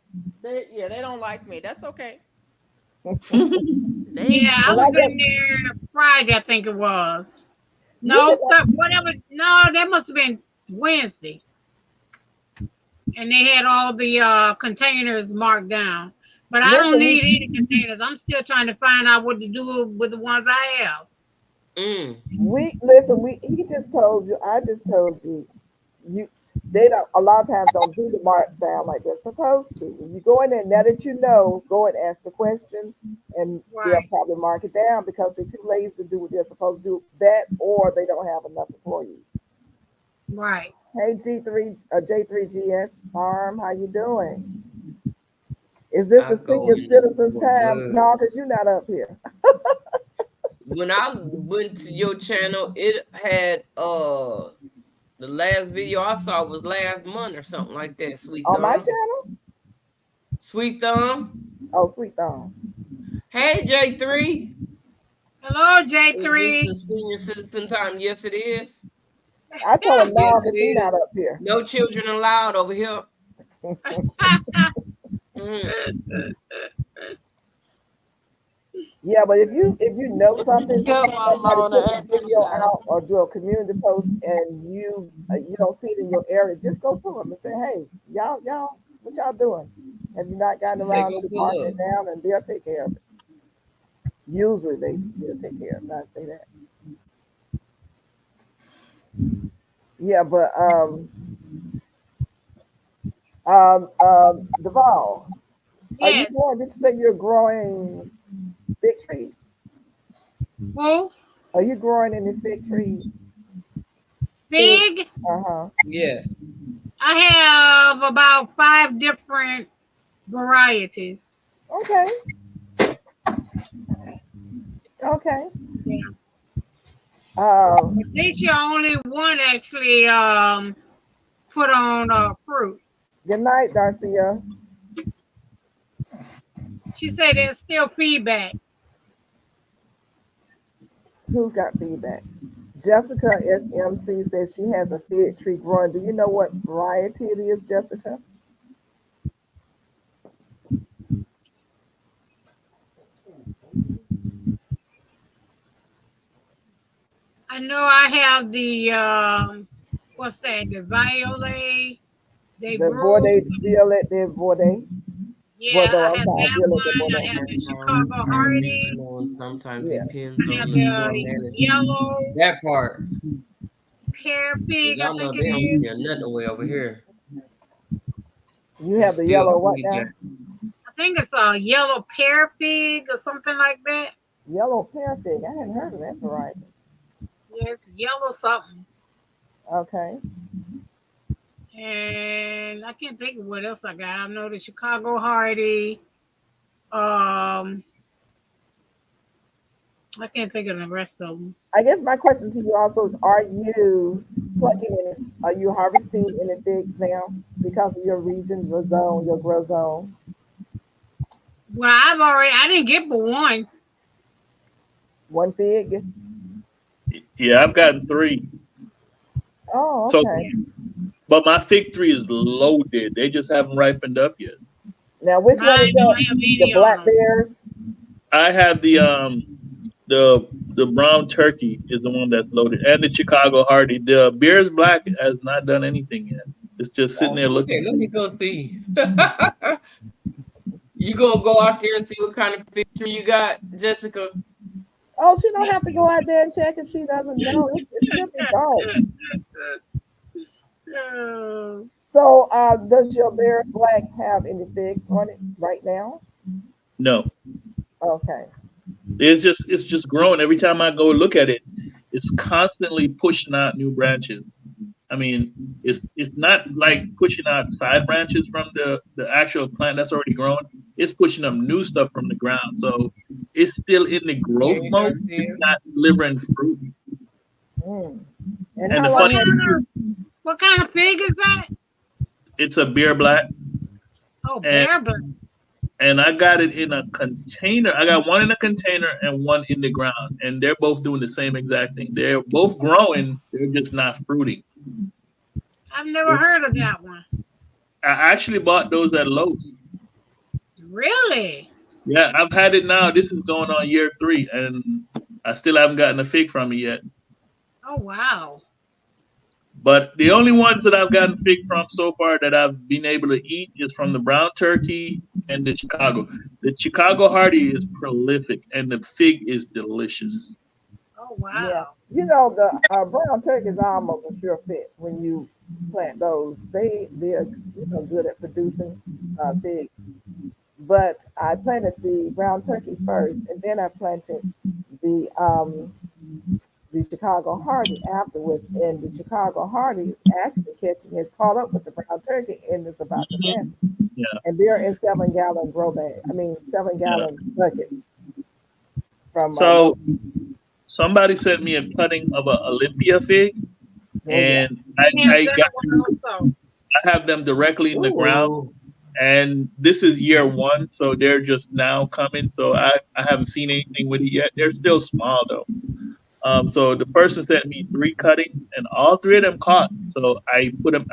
They don't like me. That's okay. They Yeah, I Well, was in there Friday, I think it was. No, whatever. No, that must have been Wednesday. And they had all the containers marked down. But I don't need any containers. I'm still trying to find out what to do with the ones I have. He just told you, I just told you, they don't a lot of times don't do the mark down like they're supposed to. When you go in there, now that you know, go and ask the question and they'll Right. probably mark it down because they're too lazy to do what they're supposed to do, that or they don't have enough employees. Right. Hey J3GS Farm, how you doing? Is this a senior citizens time? No, because you're not up here. When I went to your channel, it had the last video I saw was last month or something like that. Sweet On Thumb. my channel? Sweet Thumb. Oh, Sweet Thumb. Hey J3. Hello, J3. Is this the senior citizen time? Yes, it is. I told him no, Yes, because it he's not is. up here. No children allowed over here. Yeah, but if you know something, Good, somebody Mama, puts a video out or do a community post and you don't see it in your area, just go to them and say, hey, y'all, what y'all doing? Have you not gotten She said around go to pull marking up. it down, and they'll take care of it. Usually they'll take care of it. I say that. Yeah, but Duval, are you Yes. growing? Did you say you're growing fig trees? Who? Are you growing any fig trees? Fig? Uh-huh. Yes. I have about 5 different varieties. Okay. Okay. Yeah. This year only one actually put on fruit. Good night, Darcia. She said there's still feedback. Who's got feedback? Jessica SMC says she has a fig tree growing. Do you know what variety it is, Jessica? I know I have the what's that? The Violet. They The brew. Violet de Vorde. Yeah, Bordeaux, I I'm have sorry, that Violet de one. I Bordeaux. have the Chicago Very Hardy. regional, and sometimes Yeah. it depends I on have the store the manager. yellow That part. pear 'Cause pig, I I know think they it don't is. care nothing way over here. You It's have the still yellow what pretty now? good. I think it's a yellow pear pig or something like that. Yellow pear fig. I hadn't heard of that variety. Yeah, it's yellow something. Okay. And I can't think of what else I got. I know the Chicago Hardy. I can't think of the rest of them. I guess my question to you also is: are you plucking in? Are you harvesting any figs now because of your region, your zone, your grow zone? Well, I didn't get but one. One fig. Yeah, I've gotten 3. Oh, So, okay. but my fig tree is loaded. They just haven't ripened up yet. Now, which one I is don't that? have The any black on them. bears. I have the brown turkey is the one that's loaded, and the Chicago Hardy. The Beers Black has not done anything yet. It's just sitting there Okay, looking. let me go see. You gonna go out there and see what kind of picture you got, Jessica? Oh, she don't have to go out there and check if she doesn't know. It's simply dark. Oh, So, does your Bears Black have any figs on it right now? No, Okay. it's just growing. Every time I go look at it, it's constantly pushing out new branches. I mean, it's not like pushing out side branches from the actual plant that's already growing. It's pushing up new stuff from the ground. So it's still in the growth Hey, mode. Darcia. It's not delivering fruit. Mm. And And how the what funny long? kind of what kind of pig is that? it's a beer black, Oh, and bear black. and I got it in a container. I got one in a container and one in the ground, and they're both doing the same exact thing. They're both growing. They're just not fruiting. I've never heard of that one. I actually bought those at Lowe's. Really? Yeah, I've had it now. This is going on year 3, and I still haven't gotten a fig from it yet. Oh, wow. But the only ones that I've gotten fig from so far that I've been able to eat is from the brown turkey and the Chicago. The Chicago Hardy is prolific, and the fig is delicious. Oh, Yeah. wow. You know, the brown turkeys are almost a sure fit when you plant those. They're good at producing figs. But I planted the brown turkey first, and then I planted the Chicago Hardy afterwards. And the Chicago Hardy is actually it's caught up with the brown turkey, and it's about to pass. Yeah. And they're in 7-gallon grow bag. 7-gallon buckets. From So somebody sent me a cutting of a Olympia fig, and I have them directly in the ground. Ooh. And this is year 1, so they're just now coming. So I haven't seen anything with it yet. They're still small though. So the person sent me 3 cuttings, and all 3 of them caught. So I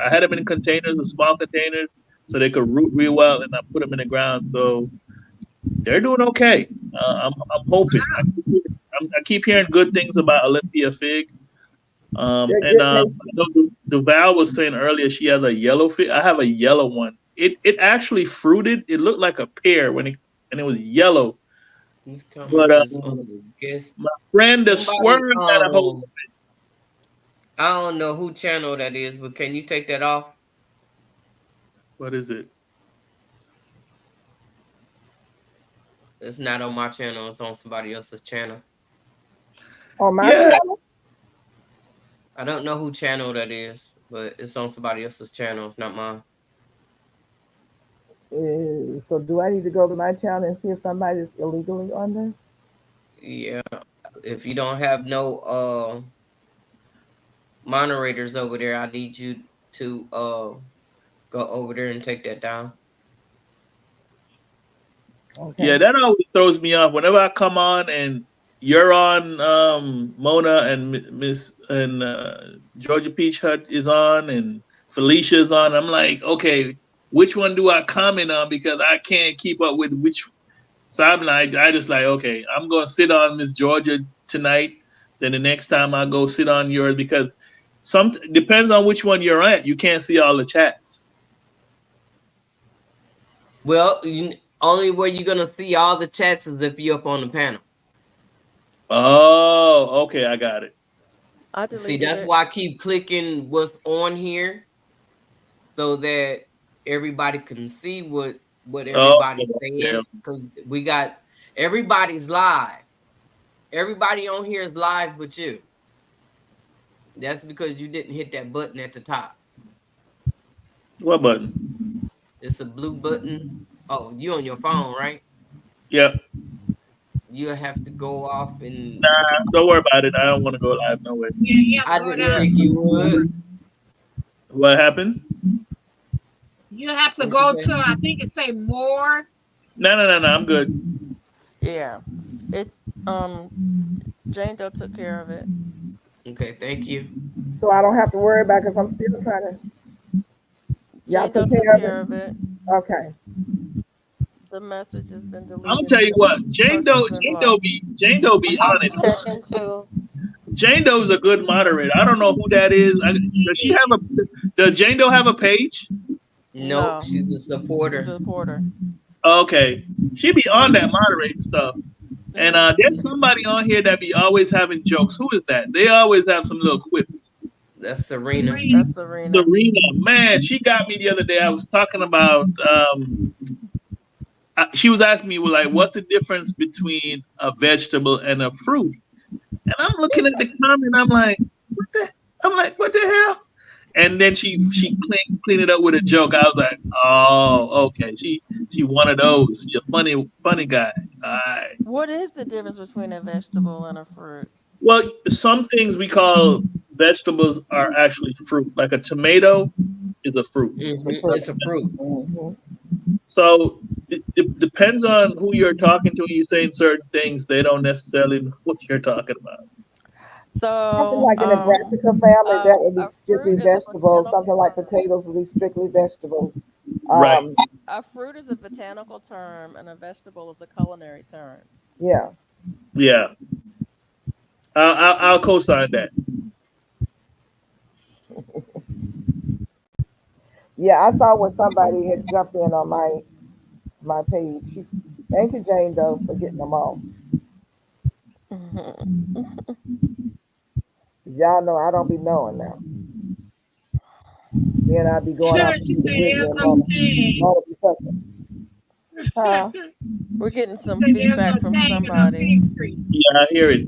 had them in containers, the small containers, so they could root real well, and I put them in the ground. So they're doing okay. I'm hoping. I keep hearing good things about Olympia fig. Duval was saying earlier she has a yellow fig. I have a yellow one. it actually fruited. It looked like a pear and it was yellow. These But comments on the guest. my friend the Somebody, squirrel got a hold. I don't know who channel that is, but can you take that off? What is it? It's not on my channel. It's on somebody else's channel. On my Yeah. channel? I don't know who channel that is, but it's on somebody else's channel. It's not mine. So do I need to go to my channel and see if somebody's illegally on there? Yeah. If you don't have no moderators over there, I need you to go over there and take that down. Okay. Yeah, that always throws me off. Whenever I come on and you're on, Mona and Miss and Georgia Peach Hut is on and Felicia is on. I'm like, okay, which one do I comment on because I can't keep up with which. So I'm like, I just like, okay, I'm gonna sit on Miss Georgia tonight. Then the next time I go sit on yours because some depends on which one you're at. You can't see all the chats. Well, only way you're gonna see all the chats is if you're up on the panel. Oh, okay, I got it. I See, deleted that's it. why I keep clicking what's on here, so that everybody can see what everybody's saying. Because we got everybody's live. Everybody on here is live but you. That's because you didn't hit that button at the top. What button? It's a blue button. Oh, you on your phone, right? Yep. You have to go off and. Nah, don't worry about it. I don't want to go live. No way. Yeah, I go didn't down. think you would. What happened? You have to What's go your to, name? I think it say more. No. I'm good. Yeah. It's Jane Doe took care of it. Okay, thank you. So I don't have to worry about because I'm still trying to. Y'all Jane Doe took took care of it? care of it. Okay. The message has been deleted. I'm gonna tell you what, Jane Doe be on it. Checking too. Jane Doe's a good moderator. I don't know who that is. Does Jane Doe have a page? Nope, No. she's a supporter. She's a reporter. Okay, she be on that moderating stuff. And there's somebody on here that be always having jokes. Who is that? They always have some little quips. That's Serena. That's Serena. Serena, man, she got me the other day. I was talking about. She was asking me, well, like, what's the difference between a vegetable and a fruit? And I'm looking at the comment. I'm like, what the hell? And then she cleaned it up with a joke. I was like, oh, okay. She one of those. She's a funny guy. All right. What is the difference between a vegetable and a fruit? Well, some things we call vegetables are actually fruit. Like a tomato is a fruit. It's a fruit. Mhm. So it depends on who you're talking to. When you're saying certain things, they don't necessarily know what you're talking about. Something So like in the brassica family, that would be a strictly fruit is a vegetables. Something botanical like term. potatoes would be strictly vegetables. Right. A fruit is a botanical term and a vegetable is a culinary term. Yeah. Yeah. I'll co-sign that. Yeah, I saw when somebody had jumped in on my page. Thank you, Jane Doe, for getting them all. Y'all know I don't be knowing now. Then I'd be going out to She the said video it's and okay. Mona be fussing. Huh? We're getting some There's feedback no from tag in her somebody. pantry. Yeah, I hear it.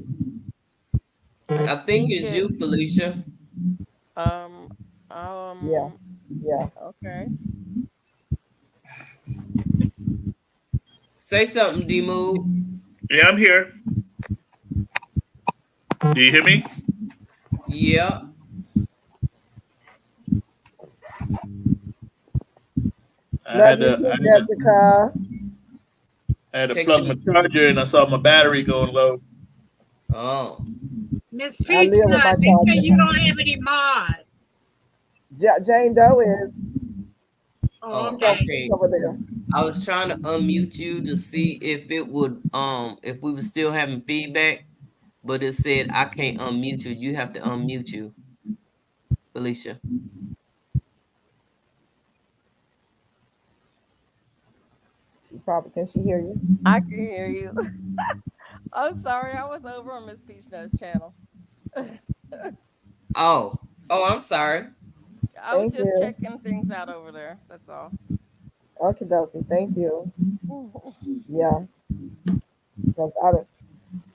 I think it's you, Felicia. Yeah. Yeah. Okay. Say something, D-Move. Yeah, I'm here. Do you hear me? Yeah. I Love you too, Jessica. had to Take plug the- my charger and I saw my battery going low. Oh. Miss I Peach live with my Nut, they say charger. you don't have any mods. Jane Doe is Oh, Okay. okay. over there. I was trying to unmute you to see if it would if we were still having feedback, but it said I can't unmute you. You have to unmute you, Felicia. You probably can she hear you? I can hear you. I'm sorry, I was over on Miss Peach Nose channel. Oh, I'm sorry. I was Thank just you. checking things out over there. That's all. Okay, dokie. Thank you. Oh, Yeah, because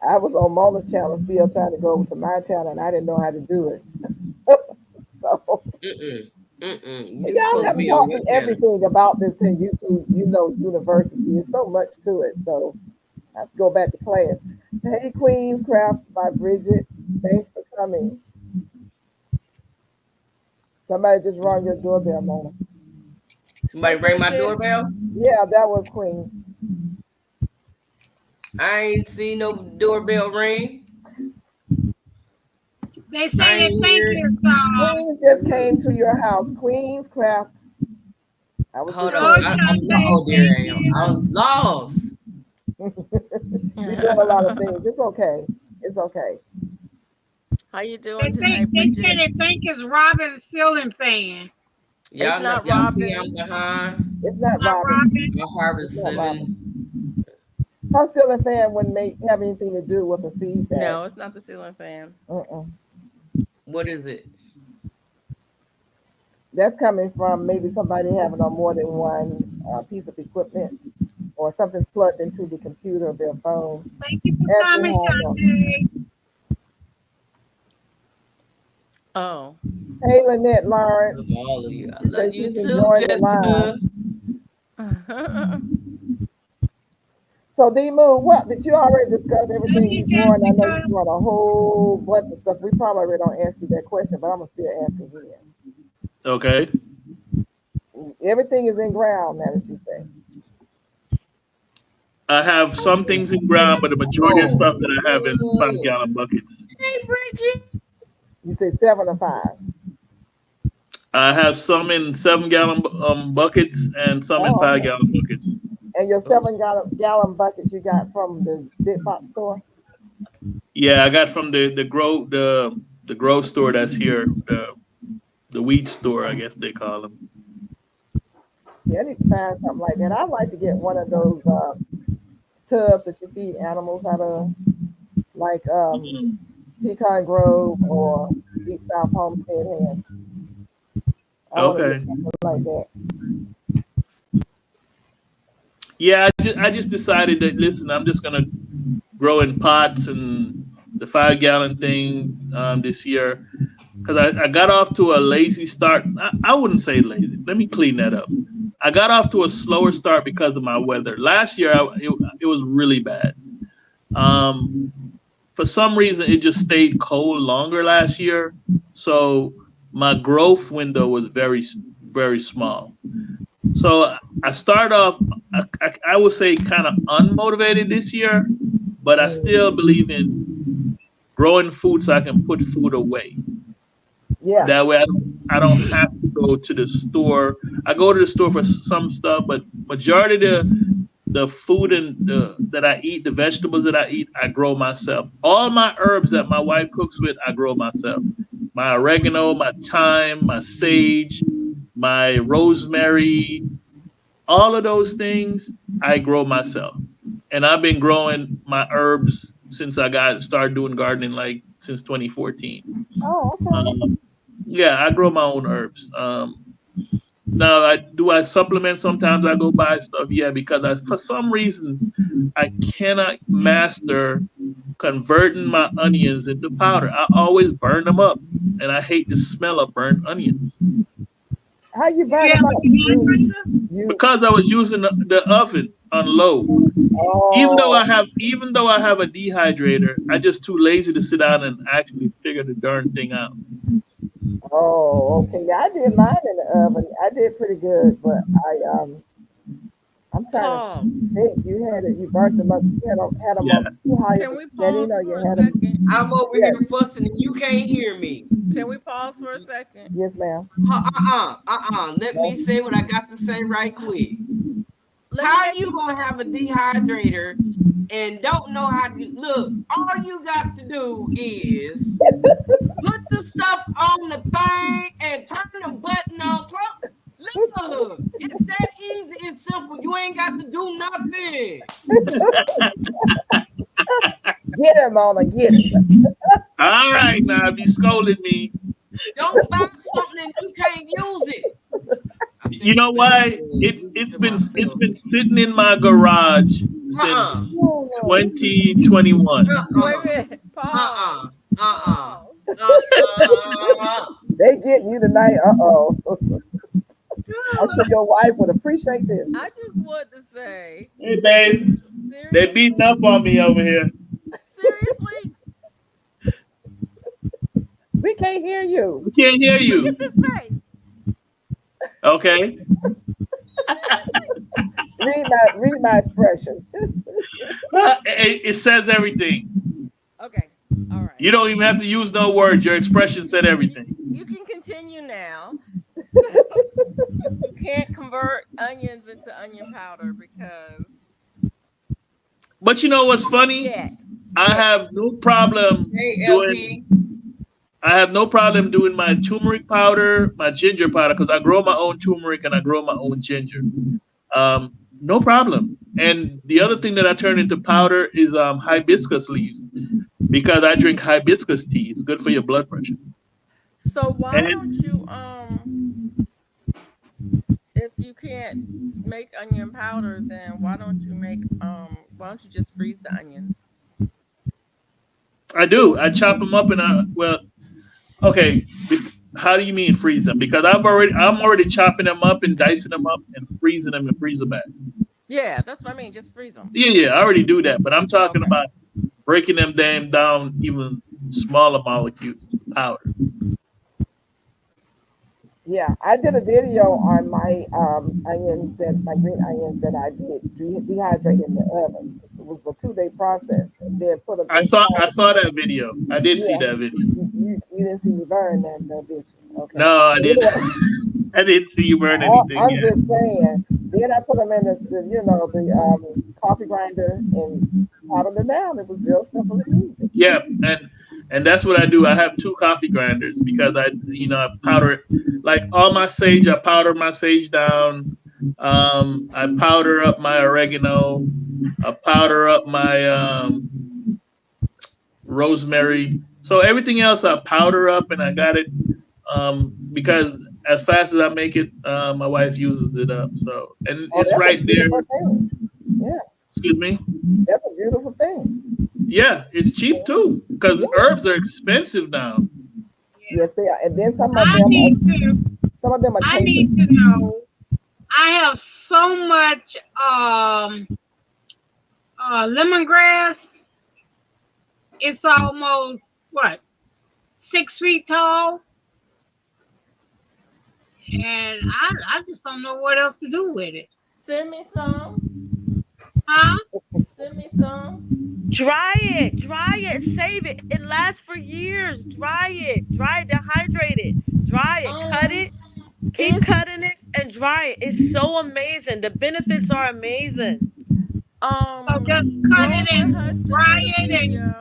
I was on Mama's channel still trying to go over to my channel and I didn't know how to do it. So You y'all supposed to have be on taught your me channel. everything about this in YouTube, university. There's so much to it. So I have to go back to class. Hey, Queens Crafts by Bridget. Thanks for coming. Somebody just rang your doorbell, Mona. Somebody hey, ring my Bridget. doorbell. Yeah, that was Queen. I ain't seen no doorbell ring. They I say they ain't think hear. it's Queens just came to your house. Queens Craft. I was Hold just on. Georgia. saying. I'm They oh there think I am. I was lost. You're doing a lot of things. It's okay. It's okay. How you they doing think today, they say Bridget? they think it's Robin ceiling fan. Y'all know, not y'all see I'm Robin. behind. It's not Not Robin. Robin. My Harvest It's not 7. Robin. Her ceiling fan wouldn't have anything to do with the feedback. No, it's not the ceiling fan. What is it? That's coming from maybe somebody having on more than one piece of equipment or something's plugged into the computer or their phone. Thank you for As we coming, have them. Shantae. Oh. Hey, Lynette Lawrence. Love all of you. I She love said you she's too, enjoying the Jessica. live. So D-Moo, what did you already discuss everything Thank you, you're doing? I know Jessica. you're doing a whole bunch of stuff. We probably already don't ask you that question, but I'm gonna still ask again. Okay. Everything is in ground now that you say. I have some things in ground, but the majority of stuff that I have in Oh. 5-gallon buckets. Hey, Bridget. You say 7 or 5? I have some in 7-gallon buckets and some in Oh, okay. 5-gallon buckets. And your 7-gallon buckets you got from the big box store? Yeah, I got from the grow store that's here, the weed store, I guess they call them. Yeah, I need to find something like that. I'd like to get one of those tubs that you feed animals out of, like Pecan Grove or Deep South Homestead has. I want to Okay. get something like that. Yeah, I just decided that, listen, I'm just gonna grow in pots and the 5-gallon thing this year, because I got off to a lazy start. I wouldn't say lazy. Let me clean that up. I got off to a slower start because of my weather. Last year, it was really bad. For some reason, it just stayed cold longer last year, so my growth window was very, very small. So I started off, I would say, kind of unmotivated this year, but I still believe in growing food so I can put food away. Yeah. That way I don't have to go to the store. I go to the store for some stuff, but majority of the food that I eat, the vegetables that I eat, I grow myself. All my herbs that my wife cooks with, I grow myself. My oregano, my thyme, my sage, my rosemary, all of those things I grow myself. And I've been growing my herbs since I started doing gardening, like since 2014. Oh, okay. Yeah, I grow my own herbs. Now, do I supplement sometimes? I go buy stuff, yeah, because for some reason I cannot master converting my onions into powder. I always burn them up, and I hate the smell of burnt onions. How you burn You them have up? a dehydrator? Because I was using the oven on low. Oh, Even though I have a dehydrator, I just too lazy to sit down and actually figure the darn thing out. oh, okay. Yeah, I did mine in the oven. I did pretty good, but I'm trying Pause. to think. You burnt them up. You had them Yeah. up too high. Can we Setting, pause or for you a had them? second? I'm over Yes. here fussing and you can't hear me. Can we pause for a second? Yes, ma'am. Let me say what I got to say right quick. Let How me make you gonna have a dehydrator and don't know how to look? All you got to do is put the stuff on the thing and turn the button on. Look, it's that easy and simple. You ain't got to do nothing. Get him, Mona, get him. All right, now if you scolded me, Don't buy something and you can't use it. you know why? It's been sitting in my garage since 2021. Wait a minute. Pause. Pause. They getting you tonight. Uh-oh. I'm sure your wife would appreciate this. I just want to say, Hey, babe, they beating up on me over here. seriously, We can't hear you. We can't hear you. look at this face. Okay. Read my expression. It says everything. Okay, all right. You don't even have to use no words. Your expression said everything. You can continue now. You can't convert onions into onion powder because But you know what's funny? yet. I have no problem Hey, doing. LP. I have no problem doing my turmeric powder, my ginger powder, because I grow my own turmeric and I grow my own ginger. No problem. And the other thing that I turn into powder is hibiscus leaves, because I drink hibiscus tea. It's good for your blood pressure. So why And- don't you if you can't make onion powder, then why don't you just freeze the onions? I do. I chop them up and okay. How do you mean freeze them? Because I'm already chopping them up and dicing them up and freezing them in freezer bags. Yeah, that's what I mean. Just freeze them. Yeah, I already do that. But I'm talking Okay. about breaking them down even smaller molecules, powder. Yeah, I did a video on my my green onions that I did dehydrate in the oven. It was a 2-day process. And then put them. I saw that video. I did see that video. You didn't see me burn that, no, did you? Okay. No, I didn't. I didn't see you burn anything. I'm yet. just saying. Then I put them in the coffee grinder and powdered them down. It was real simple and easy. Yeah, and that's what I do. I have 2 coffee grinders because I powder it. Like all my sage, I powder my sage down. I powder up my oregano. I powder up my rosemary. So everything else I powder up, and I got it because as fast as I make it, my wife uses it up. So it's that's right a there. beautiful thing. Yeah, Excuse me. that's a beautiful thing. Yeah, it's cheap too because herbs are expensive now. Yes, they are. And then some of I them are I taken. need to know. I have so much lemongrass. It's almost 6 feet tall, and I just don't know what else to do with it. Send me some. Huh? Send me some. Dry it, save it. It lasts for years. Dry it, dehydrate it, dry it, cut it, keep cutting it, and dry it. It's so amazing. The benefits are amazing. So just cut it and Rover Hudson dry did a it and. video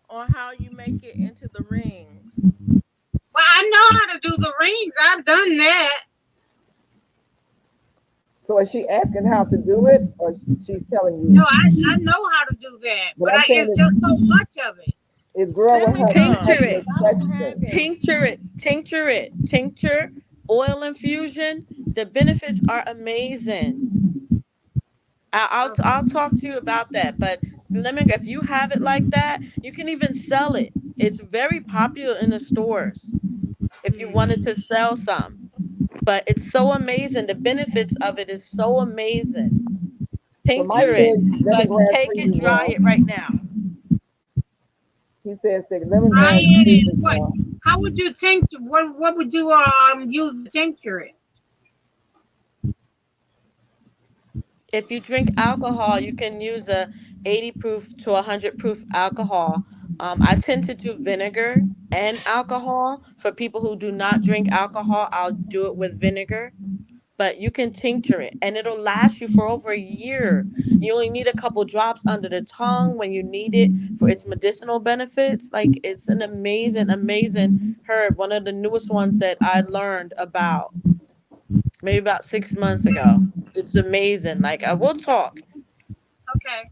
on how you make it into the rings. Well, I know how to do the rings. I've done that. So is she asking how to do it, or she's telling you? No, I know how to do that, But but I'm saying it's just so much of it. It's growing her. Tincture it. Question. Tincture, oil infusion. The benefits are amazing. I'll talk to you about that. But if you have it like that, you can even sell it. It's very popular in the stores if you wanted to sell some. But it's so amazing. The benefits of it is so amazing. So Mike Tincture said it, but lemongrass take it, freezes dry well. it right now. He says Dry lemongrass it freezes and what? well. How would you tincture? What would you use to tincture it? If you drink alcohol, you can use a 80 proof to 100 proof alcohol. I tend to do vinegar and alcohol. For people who do not drink alcohol, I'll do it with vinegar. But you can tincture it and it'll last you for over a year. You only need a couple drops under the tongue when you need it for its medicinal benefits. Like, it's an amazing, amazing herb. One of the newest ones that I learned about. maybe about 6 months ago. It's amazing. Like I will talk. Okay.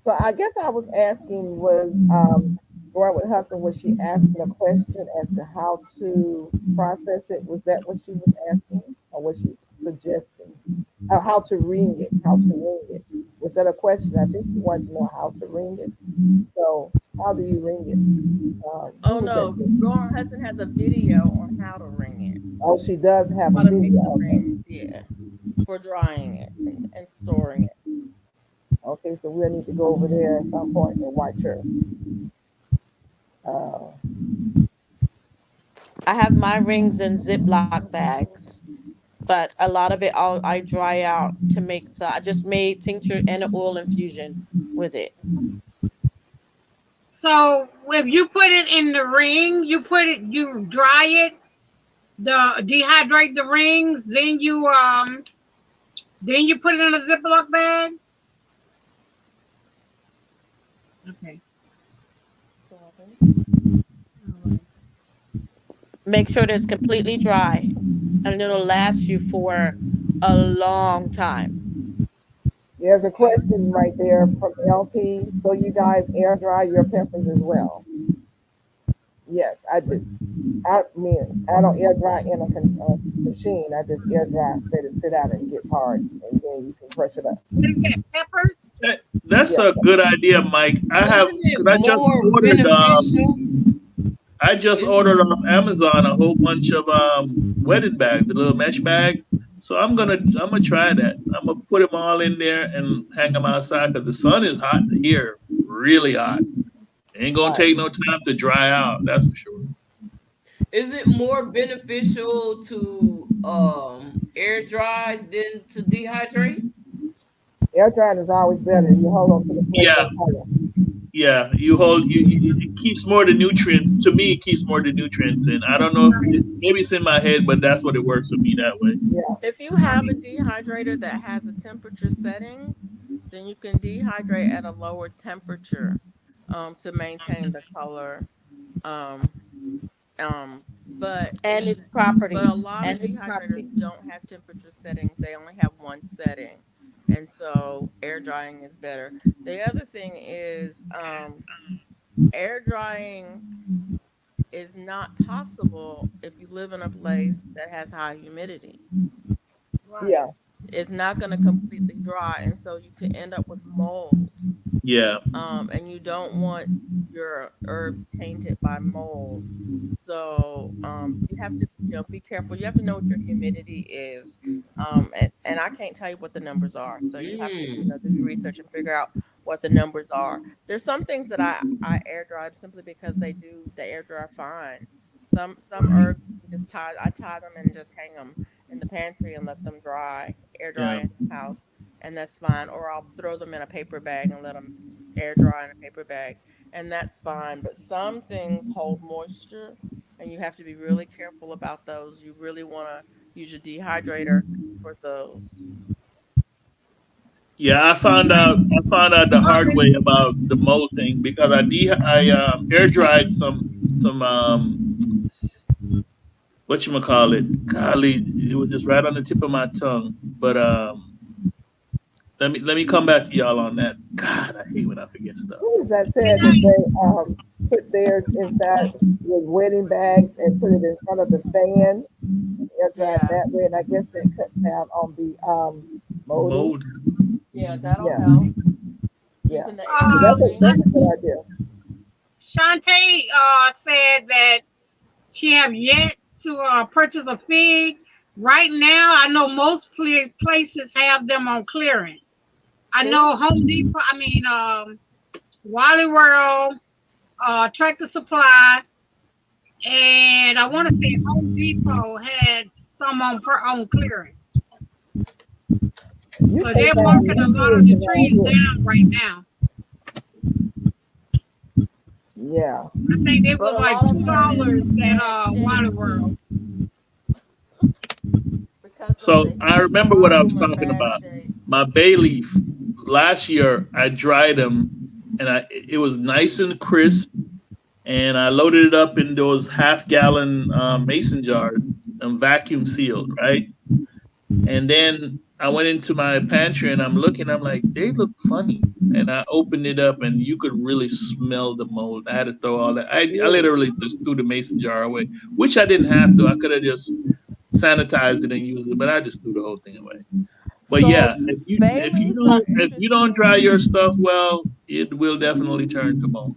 So I guess I was asking was, going with Hudson, was she asking a question as to how to process it? Was that what she was asking? Or was she suggesting? How to ring it, how to ring it. Was that a question? I think you wanted to know how to ring it. So how do you ring it? Who Oh was no, that? Lauren Hudson has a video on how to ring it, Oh, she does have how a to make video. the Okay. rings, yeah, for drying it and storing it. Okay, so we'll need to go over there at some point and watch her. Uh, I have my rings in Ziploc bags, but a lot of it I dry out to make. So I just made tincture and an oil infusion with it. So if you put it in the ring, you dry it, dehydrate the rings, then you put it in a Ziploc bag. Okay. Make sure that it's completely dry, and it'll last you for a long time. there's a question right there from LP. So you guys air dry your peppers as well? Yes, I do. I mean, I don't air dry in a machine. I just air dry, let it sit out and it gets hard, and then you can crush it up. What is that? Peppers? That's Yeah. a good idea, Mike. I have, Isn't it cause I just more ordered, beneficial? I just Isn't- ordered off Amazon a whole bunch of wedding bags, the little mesh bags. So I'm gonna try that. I'm gonna put them all in there and hang them outside because the sun is hot here, really hot. Ain't gonna Right. take no time to dry out. That's for sure. Is it more beneficial to air dry than to dehydrate? Air drying is always better. You hold on to the place Yeah. that's higher. Yeah, it keeps more of the nutrients. To me, it keeps more of the nutrients in. I don't know if maybe it's in my head, but that's what it works for me that way. Yeah. If you have a dehydrator that has the temperature settings, then you can dehydrate at a lower temperature to maintain the color. Um, but And its but a properties. lot of And its dehydrators properties. don't have temperature settings. They only have one setting. And so air drying is better. The other thing is air drying is not possible if you live in a place that has high humidity. Yeah. It's not going to completely dry, and so you could end up with mold. Yeah. And you don't want your herbs tainted by mold. So you have to, be careful. You have to know what your humidity is, and I can't tell you what the numbers are. So you have to, do your research and figure out what the numbers are. There's some things that I air dry simply because they air dry fine. Some herbs I tie them and just hang them in the pantry and let them air dry Yeah. in the house, and that's fine. Or I'll throw them in a paper bag and let them air dry in a paper bag, and that's fine. But some things hold moisture, and you have to be really careful about those. You really want to use your dehydrator for those. Yeah, I found out the hard way about the mold thing because I air dried some whatchamacallit. Golly, it was just right on the tip of my tongue. But let me come back to y'all on that. God, I hate when I forget stuff. Who was that said that they put theirs inside with wedding bags and put it in front of the fan? Air dry it that way, and I guess that cuts down on the mold. Mold. Yeah, that'll Yeah. help. Yeah. Keeping the So air that's dry. a good idea. Shantae said that she have yet to purchase a fig. Right now, I know most places have them on clearance. I know Home Depot, Wally World, Tractor Supply, and I want to say Home Depot had some on clearance. You So can they're find marking a lot of the around trees here. down right now. Yeah. I think they But was a like lot of $2 them at are in Wally bad World. because So I remember what I was talking about. My bay leaf. Last year I dried them, and it was nice and crisp. And I loaded it up in those half-gallon mason jars and vacuum sealed, right? And then I went into my pantry and I'm looking, I'm like, they look funny. And I opened it up and you could really smell the mold. I had to throw all that. I literally just threw the mason jar away, which I didn't have to. I could have just sanitized it and used it, but I just threw the whole thing away. But So yeah, bay leaves are if you don't dry interesting. your stuff well, it will definitely turn to mold.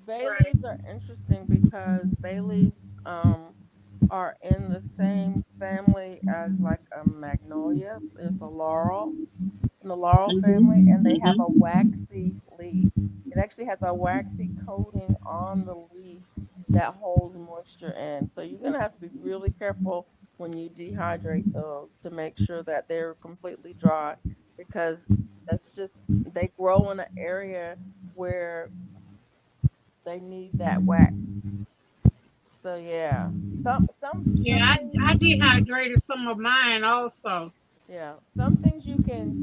Bay Right. leaves are interesting because bay leaves are in the same family as like a magnolia. It's a laurel in the laurel family, and they have Hmm. a waxy leaf. It actually has a waxy coating on the leaf that holds moisture in. So you're gonna have to be really careful when you dehydrate those to make sure that they're completely dry because that's just they grow in an area where they need that wax. So yeah, some Yeah, I things, dehydrated some of mine also. yeah, some things you can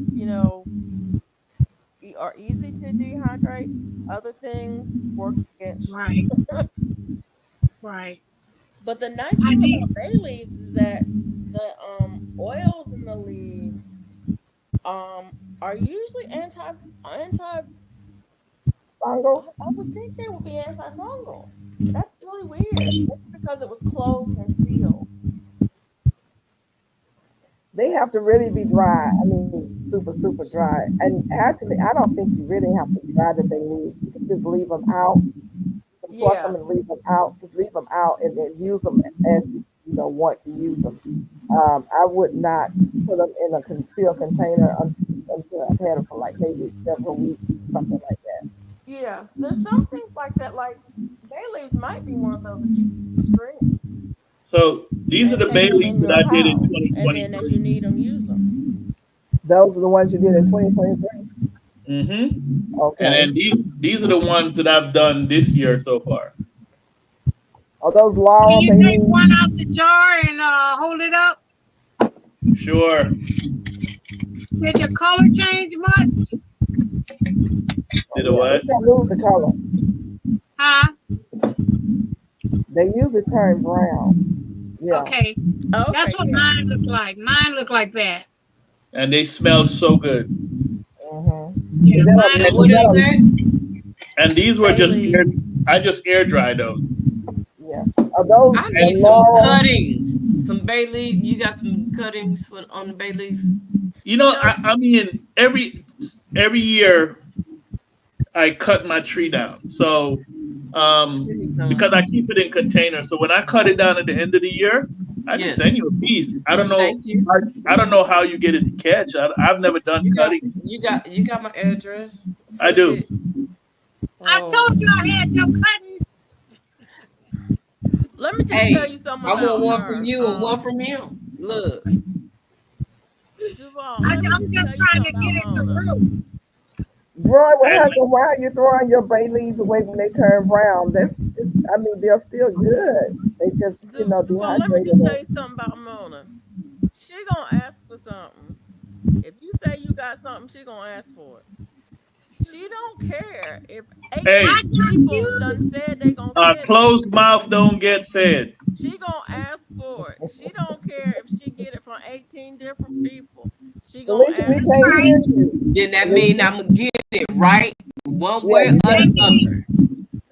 are easy to dehydrate. Other things work against you. Right, right. But the nice I thing did. about bay leaves is that the oils in the leaves are usually anti. Fungal. I would think they would be antifungal. That's really weird. Maybe because it was closed and sealed. They have to really be dry. I mean, super, super dry. And actually, I don't think you really have to dry the bay leaves. You can just leave them out, and pluck Yeah, them and leave them out. Just leave them out and then use them as want to use them. I would not put them in a concealed container until I've had them for like maybe several weeks, something like that. yeah. There's some things like that. Like bay leaves might be one of those that you can just string So these are and the hang bay them leaves in that your I did in house, and then as you 2023. need them, use them. Those are the ones you did in 2023. Mm-hmm. And Okay. then these are the ones that I've done this year so far. Are those Can laurel you bay take leaves? one out the jar and hold it up? Sure. Did your color change much? Oh Did a yeah, what? it's gonna lose the color. Huh? They usually turn brown. Yeah. Okay. Okay, That's what yeah. mine looks like. Mine look like that. And they smell so good. Is Yeah, that mine And a, look is what that is a, that? And these were Bay just leaves. I just air dry those. yeah? Are those I the need some laurel? cuttings. Some bay leaf. You got some cuttings for on the bay leaf? You You know, know, I mean every year I cut my tree down. So Send me because I some. keep it in containers. So when I cut it down at the end of the year, I just send Yes. you a piece. I don't know Thank you. I don't know how you get it to catch. I've never done cutting. You got my address. I Send do. it. I oh, told you I had your cuttings. let me just tell Hey, you something I want about one from her. you and one from him. Look. Duval, let me I'm just just tell you trying something to about get it to Mona. root. Roy, what And has so why are you throwing your bay leaves away when they turn brown? I mean, they're still good. They just, Duval, let me dehydrated just tell them. you something about Mona. She gonna ask for something. If you say you got something, she gonna ask for it. She don't care if hey, I 18 got people done you. said they gonna a send it. closed mouth don't get fed. She gonna ask for it. She don't care if she get it from 18 different people. She gonna Felicia, we ask can't for Right. hear it. you. Then that mean Felicia, I'm gonna get it right one yeah, way you or That the got means, other.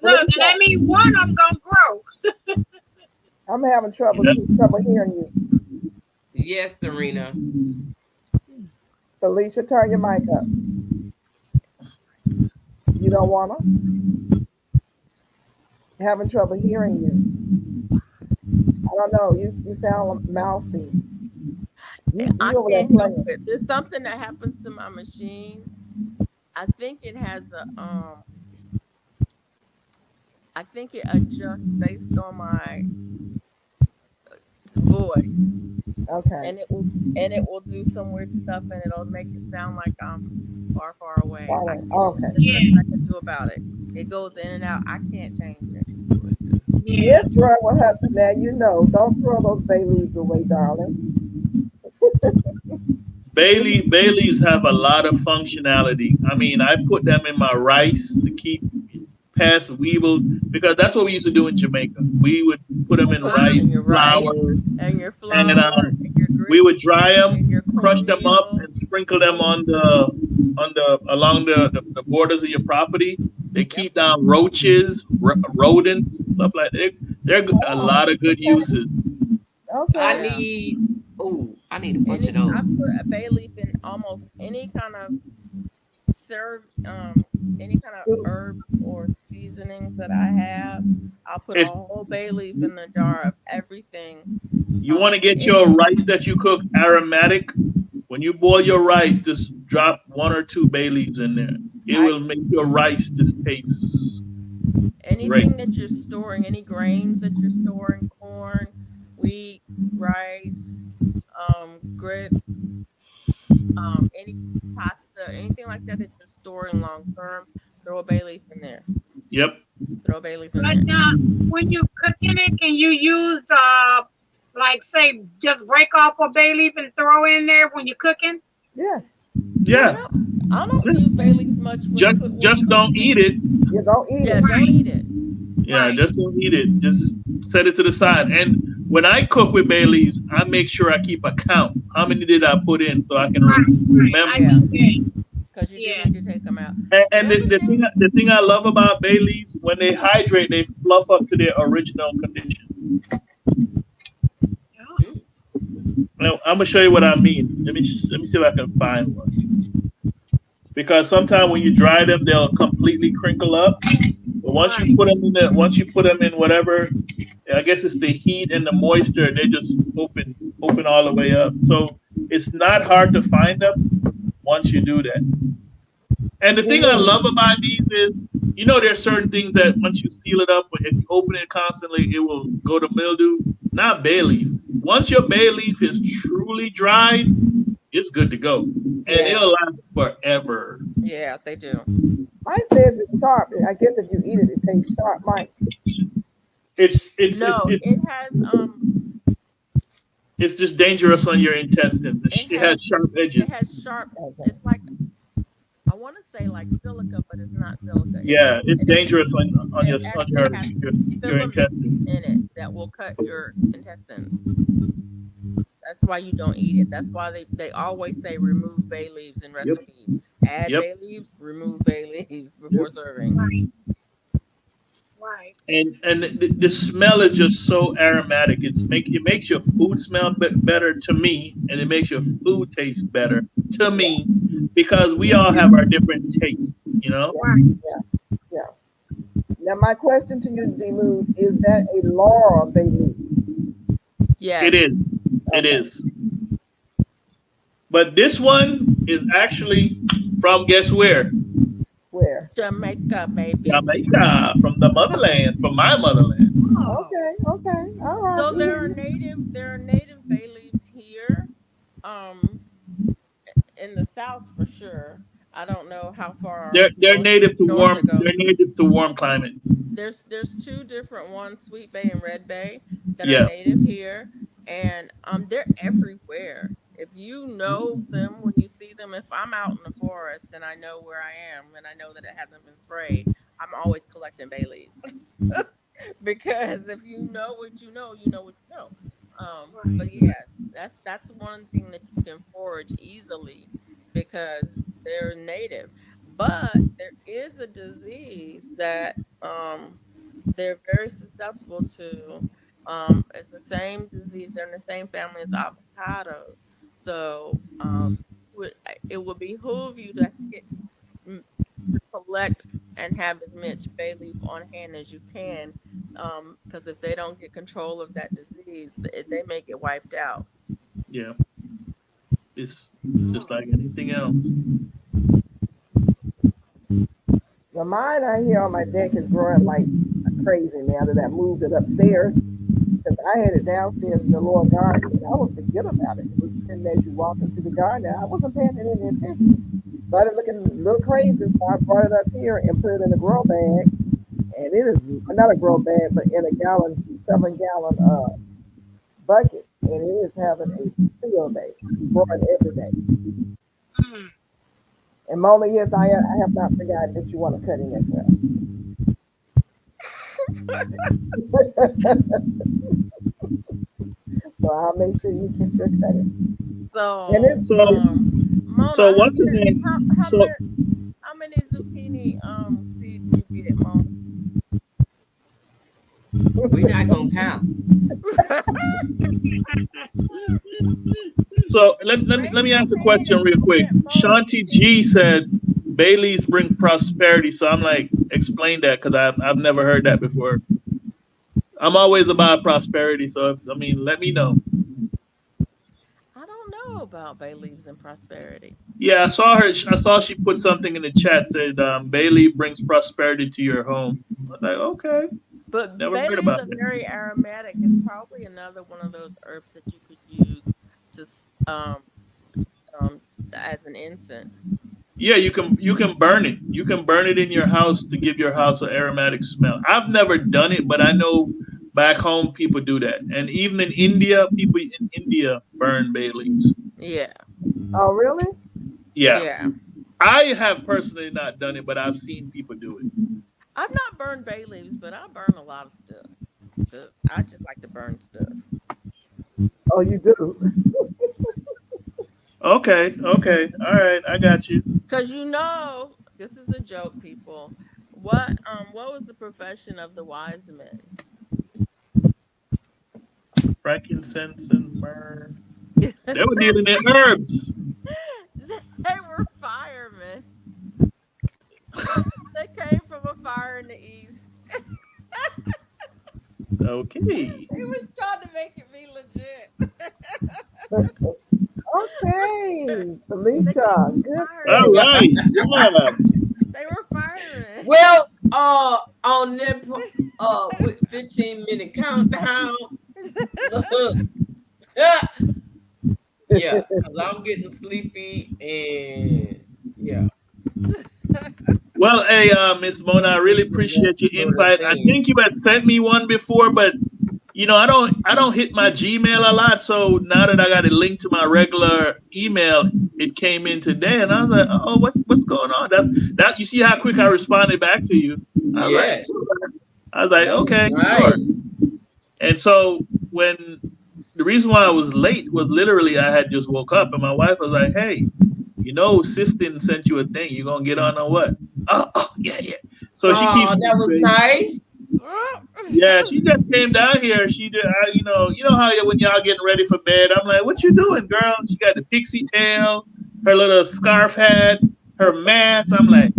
look, and Felicia. that means one of them gonna grow. I'm having trouble hearing you. Yes, Serena. Felicia, turn your mic up. You don't wanna? Having trouble hearing you. I don't know. You sound mousy. I You over there can't help playing. it. There's something that happens to my machine. I think it has a I think it adjusts based on my voice. Okay. And it will do some weird stuff and it'll make it sound like I'm far, far away. I Fine. can't Okay. there's Yeah, nothing I can do about it. It goes in and out. I can't change it. yeah. Yes, Troy, what husband? Now you know. Don't throw those bay leaves away, darling. Baileys have a lot of functionality. I mean, I put them in my rice to keep pests, weevils, because that's what we used to do in Jamaica. We would put them in Put them rice, in your flour, rice and your and flour and your your we would grits dry and them, your crush them up, cornmeal. and sprinkle them on the along the borders of your property. They Yep. keep down roaches, rodents, stuff like that. They're a Oh, lot of good uses. okay. I Yeah. need. Oh, I need a bunch Any, of those. I put a bay leaf in almost any kind of serve, any kind of herbs or seasonings that I have. I'll put a If whole bay leaf in the jar of everything. you want to get In your it. rice that you cook aromatic, when you boil your rice, just drop 1 or 2 bay leaves in there. It I will make your rice just taste great. anything that you're storing, any grains that you're storing, corn, wheat, rice, grits, any pasta, anything like that that you're storing long term, throw a bay leaf in there. Yep. Throw a bay leaf in But there. now, when you cooking it, can you use like say just break off a bay leaf and throw in there when you're cooking? Yes. Yeah. I don't use bay leaves much when Just when just don't cooking. eat it. You don't eat Yeah, it. don't eat it. Yeah, Right. just don't eat it. Just set it to the side. And when I cook with bay leaves, I make sure I keep a count. How many did I put in so I can Right, right. remember? I Yeah, do that. because you Yeah. do need to take them out. And The other thing, the thing I love about bay leaves, when they hydrate, they fluff up to their original condition. Yeah. Now, I'm gonna show you what I mean. Let me see if I can find one. Because sometimes when you dry them, they'll completely crinkle up. But once you Right. put them in whatever, I guess it's the heat and the moisture, they just open all the way up. So it's not hard to find them once you do that. And the thing I love about these is, there's certain things that once you seal it up, if you open it constantly, it will go to mildew. Not bay leaf. Once your bay leaf is truly dried, it's good to go, and yeah, it'll last forever. yeah, they do. Mine says it's sharp. I guess if you eat it, it tastes sharp, Mike. No, it has It's just dangerous on your intestines. It has sharp edges. it has sharp. Okay. It's like I want to say like silica, but it's not silica. Yeah, it's It dangerous on your it actually has your filaments intestines. in it that will cut your intestines. That's why you don't eat it. That's why they always say remove bay leaves in recipes. Add Yep. bay leaves, remove bay leaves before serving. Right. Right. And the smell is just so aromatic. It makes your food smell better to me, and it makes your food taste better to me, because we all have our different tastes. Right. Yeah. Now, my question to you, D-Mood, is that a laurel bay leaf? Yes. It is. It Okay. is. But this one is actually from, guess where? Where? Jamaica, baby. Jamaica, from the motherland, from my motherland. Oh. Okay. All right. So there are native bay leaves here, in the south for sure. I don't know how far They're north, native to north warm. to go. They're native to warm climate. There's two different ones, Sweet Bay and Red Bay, that Yeah. are native here, and they're everywhere. If you know them when you see them, if I'm out in the forest and I know where I am and I know that it hasn't been sprayed, I'm always collecting bay leaves. Because if you know what you know, you know what you know. But yeah, that's one thing that you can forage easily because they're native. But there is a disease that they're very susceptible to. It's the same disease. They're in the same family as avocados. So it would behoove you to to collect and have as much bay leaf on hand as you can, because if they don't get control of that disease, they may get wiped out. Yeah. It's just like anything else. Well, mine out here on my deck is growing like crazy now that I moved it upstairs. Because I had it downstairs in the lower garden, and I would forget about it. It was sitting as you walk into the garden. I wasn't paying it any attention. Started looking a little crazy, so I brought it up here and put it in a grow bag. And it is not a grow bag, but in a 7-gallon bucket, and it is having a field day, growing every day. Mm. And Mona, yes, I have not forgotten that you want to cut in as well. So I'll make sure you get your credit. So, And it's So Mona, so what's his how name? So many zucchini seeds you get, Mona? We're not gonna count. so let me ask a question real quick. Shanti G said Bailey's bring prosperity. So I'm like, explain that because I've never heard that before. I'm always about prosperity. So if, I mean, let me know. I don't know about bay leaves and prosperity. Yeah, I saw her. I saw she put something in the chat said Bailey brings prosperity to your home. I was like, okay, But never bay heard leaves about are that. very aromatic. It's probably another one of those herbs that you could use to um as an incense. Yeah, you can burn it. You can burn it in your house to give your house an aromatic smell. I've never done it, but I know back home people do that, and even in India, people in India burn bay leaves. Yeah. oh really? Yeah, Yeah. I have personally not done it, but I've seen people do it. I've not burned bay leaves, but I burn a lot of stuff because I just like to burn stuff. Oh, you do. Okay, okay, all right, I got you. Because this is a joke, people. What was the profession of the wise men? Frankincense and myrrh. They They were dealing in herbs. were firemen. They came from a fire in the east. Okay. He was trying to make it be legit. Okay, They came Felicia, from good fire in All the thing. right. east. Yeah. They were firemen. Well, on that with 15-minute countdown. Look, yeah, because I'm getting sleepy and yeah. Well, hey, Miss Mona, I really appreciate your Doing the invite. I thing. think you had sent me one before, but I don't hit my Gmail a lot. So now that I got it linked to my regular email, it came in today, and I was like, oh, what's going on? That you see how quick I responded back to you. I was like, Yes, that was okay, sure. nice. And so when the reason why I was late was literally I had just woke up, and my wife was like, hey, Sifton sent you a thing. You gonna get on or what? Oh, yeah, yeah. So she keeps Oh, me that was straight. nice. Yeah, she just came down here. She did, how when y'all getting ready for bed, I'm like, what you doing, girl? She got the pixie tail, her little scarf hat, her mask. I'm like,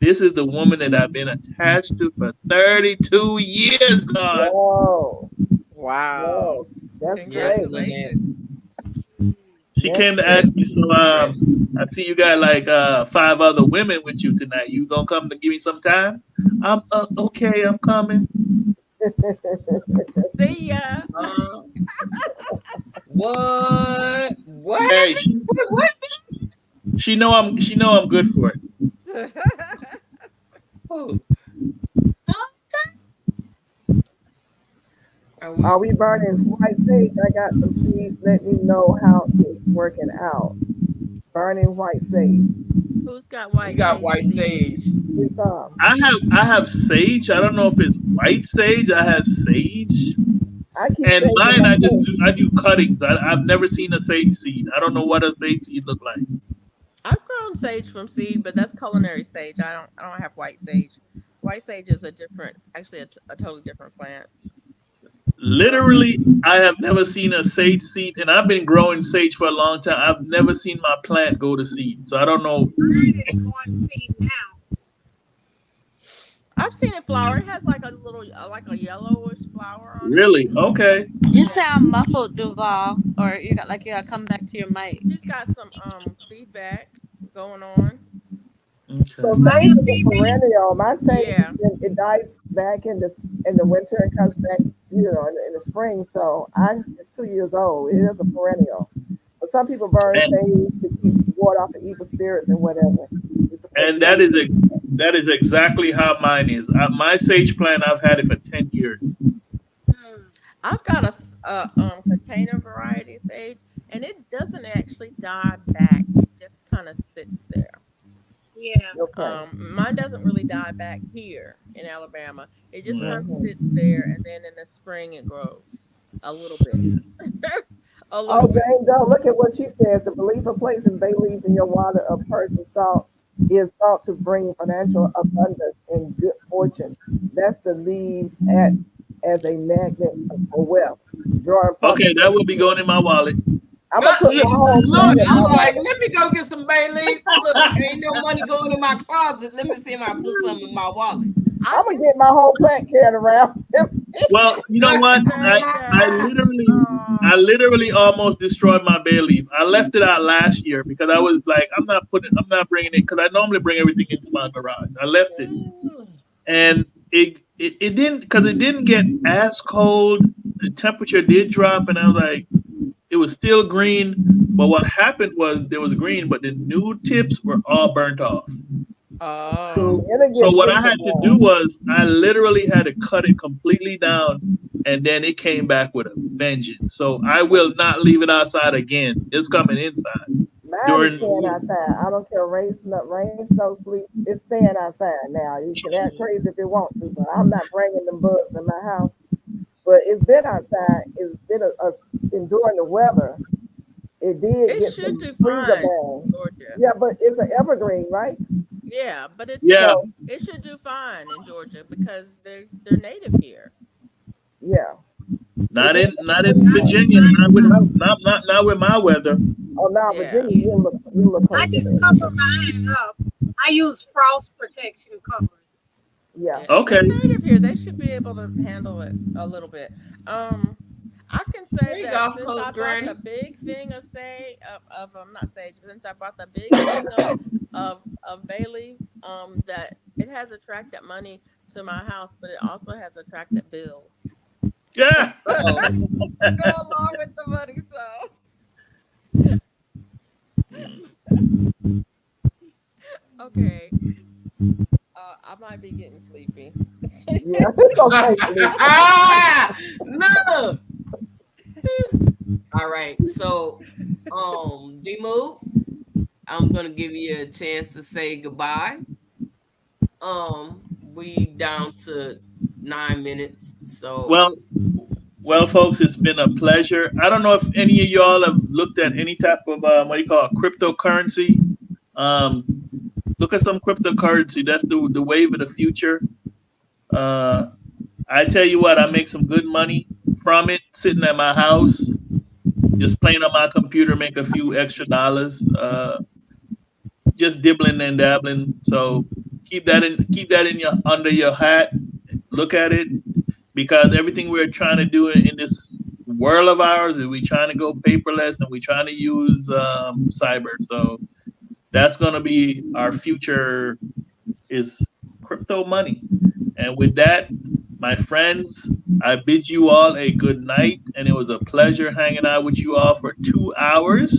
this is the woman that I've been attached to for 32 years, God. Whoa, Wow. whoa, that's Yes, great. Congratulations. She That's came to great. ask me, so I see you got like 5 other women with you tonight. You gonna come to give me some time? I'm okay. I'm coming. See ya. What? What Hey, happened? What? she know I'm good for it. Oh. Are we burning white sage? I got some seeds. Let me know how it's working out. Burning white sage. Who's got We white got sage white seeds? sage. We thought. I have sage. I don't know if it's white sage. I have sage, I keep and sage in mine my I face. do cuttings. I've never seen a sage seed. I don't know what a sage seed look like. I've grown sage from seed, but that's culinary sage. I don't have white sage. White sage is actually a totally different plant. Literally, I have never seen a sage seed, and I've been growing sage for a long time. I've never seen my plant go to seed, so I don't know. Mine is going seed now. I've seen it flower. It has like a little, like a yellowish flower on it. Really? Okay. You sound muffled, Duval, or you gotta come back to your mic. She's got some feedback going on. So Okay. sage is a perennial. My sage, Yeah. it dies back in the winter and comes back, in the spring. So it's 2 years old. It is a perennial. But some people burn And sage to keep ward off the evil spirits and whatever. It's supposed and to that is exactly how mine is. My sage plant, I've had it for 10 years. I've got a container variety sage, and it doesn't actually die back. It just kind of sits there. Yeah. Okay. Mine doesn't really die back here in Alabama. It just kind of Mhm. sits there, and then in the spring it grows a little bit. A Oh, little bit. Jane Doe, look at what she says. The belief of placing bay leaves in your wallet or purse is thought to bring financial abundance and good fortune. That's the leaves act as a magnet for wealth, drawing Okay, that will prosperity. be going in my wallet. I'm gonna put Look, my whole look, thing in I'm my like, wallet. let me go get some bay leaf. Look, ain't no money going in my closet. Let me see if I put some in my wallet. I I'm gonna can get my whole plant carried around. Well, you know what? say I that. literally almost destroyed my bay leaf. I left it out last year because I was like, I'm not bringing it because I normally bring everything into my garage. I left it, and it didn't because it didn't get as cold. The temperature did drop, and I was like, it was still green. But what happened was there was green, but the new tips were all burnt off. Oh, It'll So get what I freaking had to warm. do was I literally had to cut it completely down, and then it came back with a vengeance. So I will not leave it outside again. It's coming inside Mine is staying during. outside. I don't care rain, snow, sleet. It's staying outside now. You can act crazy if you want to, but I'm not bringing them bugs in my house. But it's been outside. It's been enduring the weather. It did it get should some do freezer fine, burn. Georgia. Yeah, but it's an evergreen, right? Yeah, but it's Yeah, So it should do fine in Georgia because they're native here. yeah, it not did. in Virginia, not with my weather. Oh, now Yeah. Virginia, you look I crazy just there. cover mine up. I use frost protection covers. Yeah. Yeah, Okay, they're native here. They should be able to handle it a little bit. I can There say you that go, since Coach I brought Granny. the big thing of not sage, but since I brought the big thing of bay leaves, that it has attracted money to my house, but it also has attracted bills yeah. Oh, to go along with the money. So okay, I might be getting sleepy. Yeah, it's okay, Felicia. look. All right, so D-Move, I'm gonna give you a chance to say goodbye. We down to 9 minutes, so Well, folks, it's been a pleasure. I don't know if any of y'all have looked at any type of what do you call it, cryptocurrency. Um, Look at some cryptocurrency. That's the wave of the future. Uh, I tell you what, I make some good money from it, sitting at my house, just playing on my computer, make a few extra dollars, just dibbling and dabbling. So keep that in your under your hat. Look at it because everything we're trying to do in this world of ours is we trying to go paperless and we trying to use cyber. So that's gonna be our future is crypto money. And with that, my friends, I bid you all a good night, and it was a pleasure hanging out with you all for 2 hours.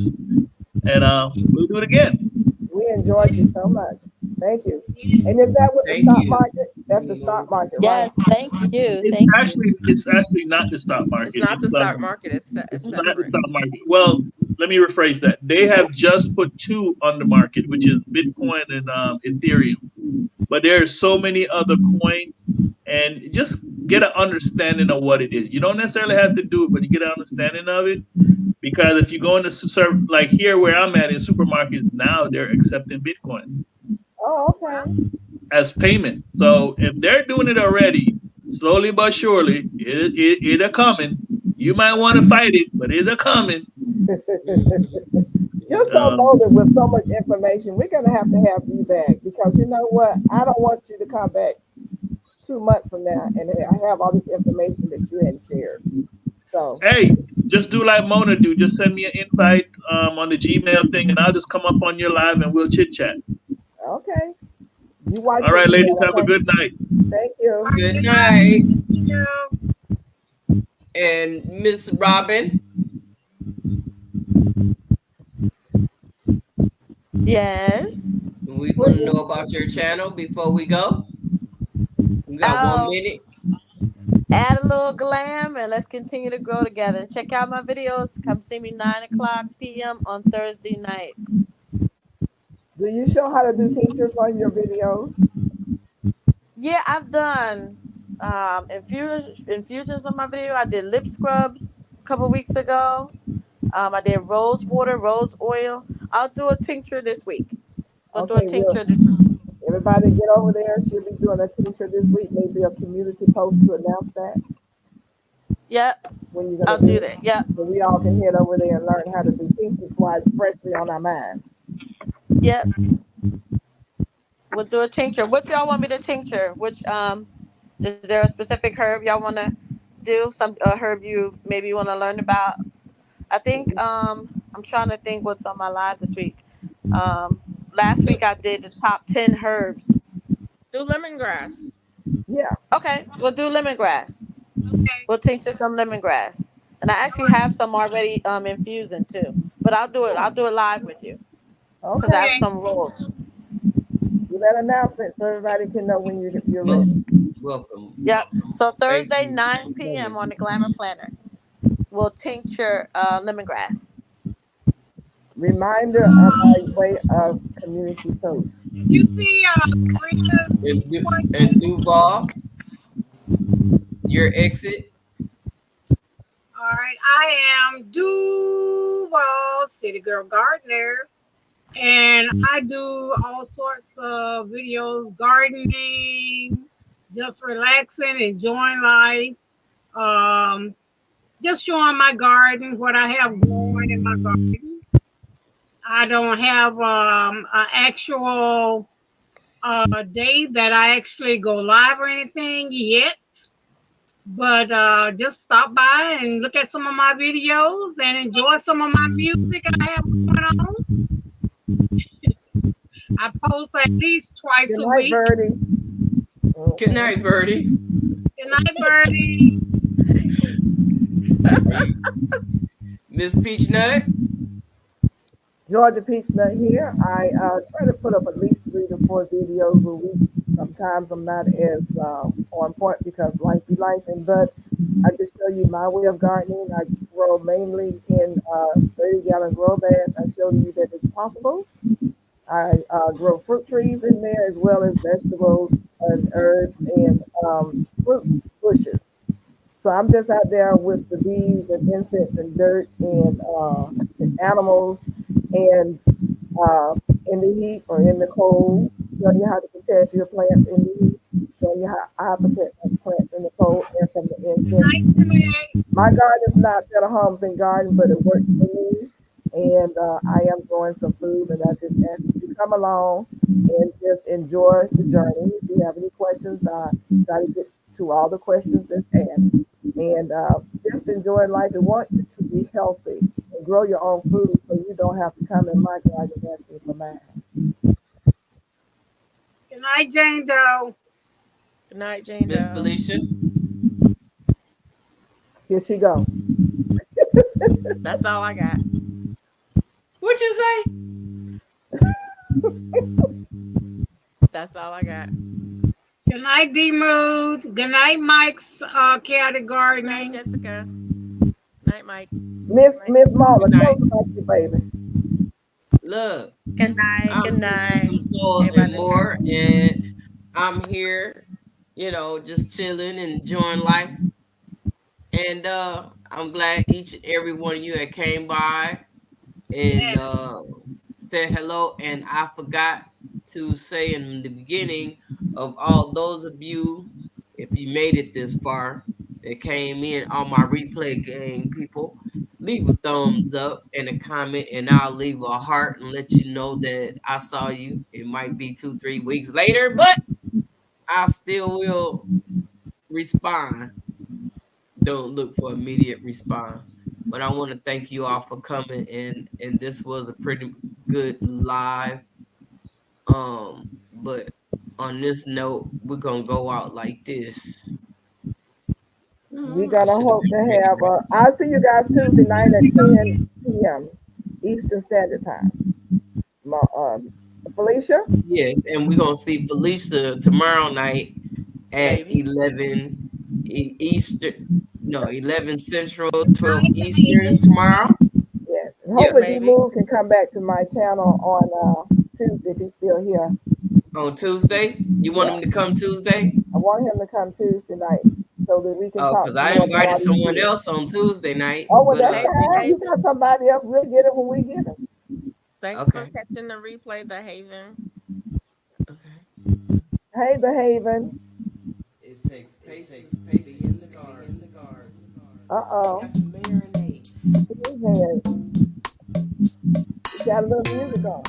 And we'll do it again. We enjoyed you so much. Thank you. And is that what the thank stock you. market? That's the stock market, right? Yes, thank you. It's Thank you. actually not the stock market. It's not the stock It's market. It's not the separate. stock market. Well, let me rephrase that. They have just put two on the market, which is Bitcoin and Ethereum. But there are so many other coins, and just get an understanding of what it is. You don't necessarily have to do it, but you get an understanding of it. Because if you go into like here where I'm at in supermarkets now, they're accepting Bitcoin Oh, okay. as payment. So if they're doing it already, slowly but surely, it a coming. You might want to fight it, but it's a coming. You're so Um, loaded with so much information. We're gonna have to have you back because you know what? I don't want you to come back 2 months from now and I have all this information that you hadn't shared. So hey, just do like Mona do. Just send me an invite on the Gmail thing, and I'll just come up on your live and we'll chit chat. okay. You watch All your right, ladies, email, have a okay? good night. Thank you. Good night. You know, And Miss Robin, Yes. we want to know about your channel before we go. We got 1 minute. Add a little glam and let's continue to grow together. Check out my videos. Come see me 9 o'clock p.m. on Thursday nights. Do you show how to do teachers on your videos? Yeah, I've done infusions on my video. I did lip scrubs a couple weeks ago. I did rose water, rose oil. I'll do a tincture this week. We'll do a Okay, well, tincture this week. everybody get over there. She'll be doing a teacher this week, maybe a community post to announce that Yep, when you're I'll gonna do do it. that. Yep, So we all can head over there and learn how to do teachers while it's freshly on our minds. yep. We'll do a tincture. What y'all want me to tincture? Which is there a specific herb y'all want to do? Some herb you maybe want to learn about? I think I'm trying to think what's on my live this week. Last week I did the top 10 herbs. Do lemongrass. Yeah. Okay, we'll do lemongrass. Okay. We'll tincture some lemongrass. And I actually have some already infusing too. But I'll do it. I'll do it live with you because I Okay. have Okay. some rolls. Do that announcement so everybody can know when you're ready. Most welcome. Yep. So Thank Thursday, you. 9 p.m. on the Glamour Planner. We'll tincture lemongrass. Reminder of our way of community post. You see, Brenda's And Duval, your exit. All right, I am Duval City Girl Gardener, and I do all sorts of videos, gardening, just relaxing, enjoying life, just showing my garden, what I have growing in my garden. I don't have an actual day that I actually go live or anything yet. But just stop by and look at some of my videos and enjoy some of my music I have going on. I post at least twice Good a night, week. Birdie. Good night, Birdie. Good night, Birdie. Miss Peachnut. Georgia Peach Nut here. I try to put up at least 3 to 4 videos a week. Sometimes I'm not as on point because life be life, but I just show you my way of gardening. I grow mainly in 30-gallon grow bags. I show you that it's possible. I grow fruit trees in there as well as vegetables and herbs and fruit bushes. So I'm just out there with the bees and insects and dirt and animals and in the heat or in the cold, showing you how to protect your plants in the heat, showing you how I protect my plants in the cold and from the insects. Night, Renee. My garden is not Better Homes and Garden, but it works for me. And I am growing some food, and I just ask you to come along and just enjoy the journey. If you have any questions, I try to get to all the questions that's asked. And just enjoy life and want you to be healthy and grow your own food so you don't have to come in my garden and ask me for mine. Good night, Jane Doe. Good night, Jane Miss Doe. Felicia. Here she go. That's all I got. What you say? That's all I got. Good night, D Mood. Good night, Mike's Chaotic Good night, Gardening. Jessica. Night, Mike. Miss Marla, Good tell night. us about you, baby. Look, Good night. I'm Good night. some soul and Everybody. more, and I'm here, just chilling and enjoying life. And I'm glad each and every one of you that came by and said hello. And I forgot to say in the beginning of all those of you, if you made it this far, that came in on my replay game, people, leave a thumbs up and a comment, and I'll leave a heart and let you know that I saw you. It might be 2-3 weeks later, but I still will respond. Don't look for immediate response. But I want to thank you all for coming, and this was a pretty good live. But on this note, we're gonna go out like this. We're gonna hope to have. I'll see you guys Tuesday night at 10 p.m. Eastern Standard Time. Felicia. Yes, and we're gonna see Felicia tomorrow night at Maybe. 11 Eastern. No, 11 Central, 12 Eastern tomorrow. Yes, and hopefully maybe. D Move can come back to my channel on Tuesday if he's still here. On Tuesday? You want him to come Tuesday? I want him to come Tuesday night so that we can Oh, talk because I more invited about someone it. else on Tuesday night. Oh, well, but, that's fine. You got somebody else. We'll get it when we get it. Thanks for Okay. catching the replay, The Haven. Okay. Hey, The Haven. It takes patience to be in the garden. Uh-oh. You have to marinate. She is here. You got a little music on.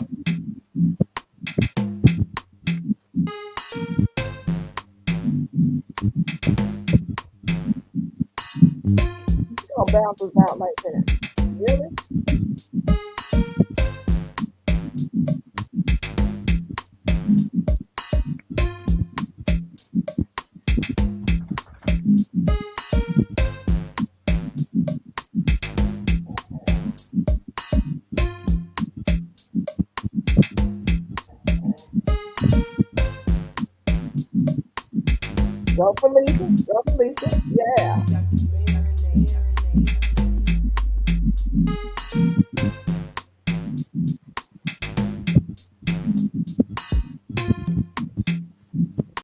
You're gonna bounce us out like that. Really? Go Felicia. Go Felicia. Yeah.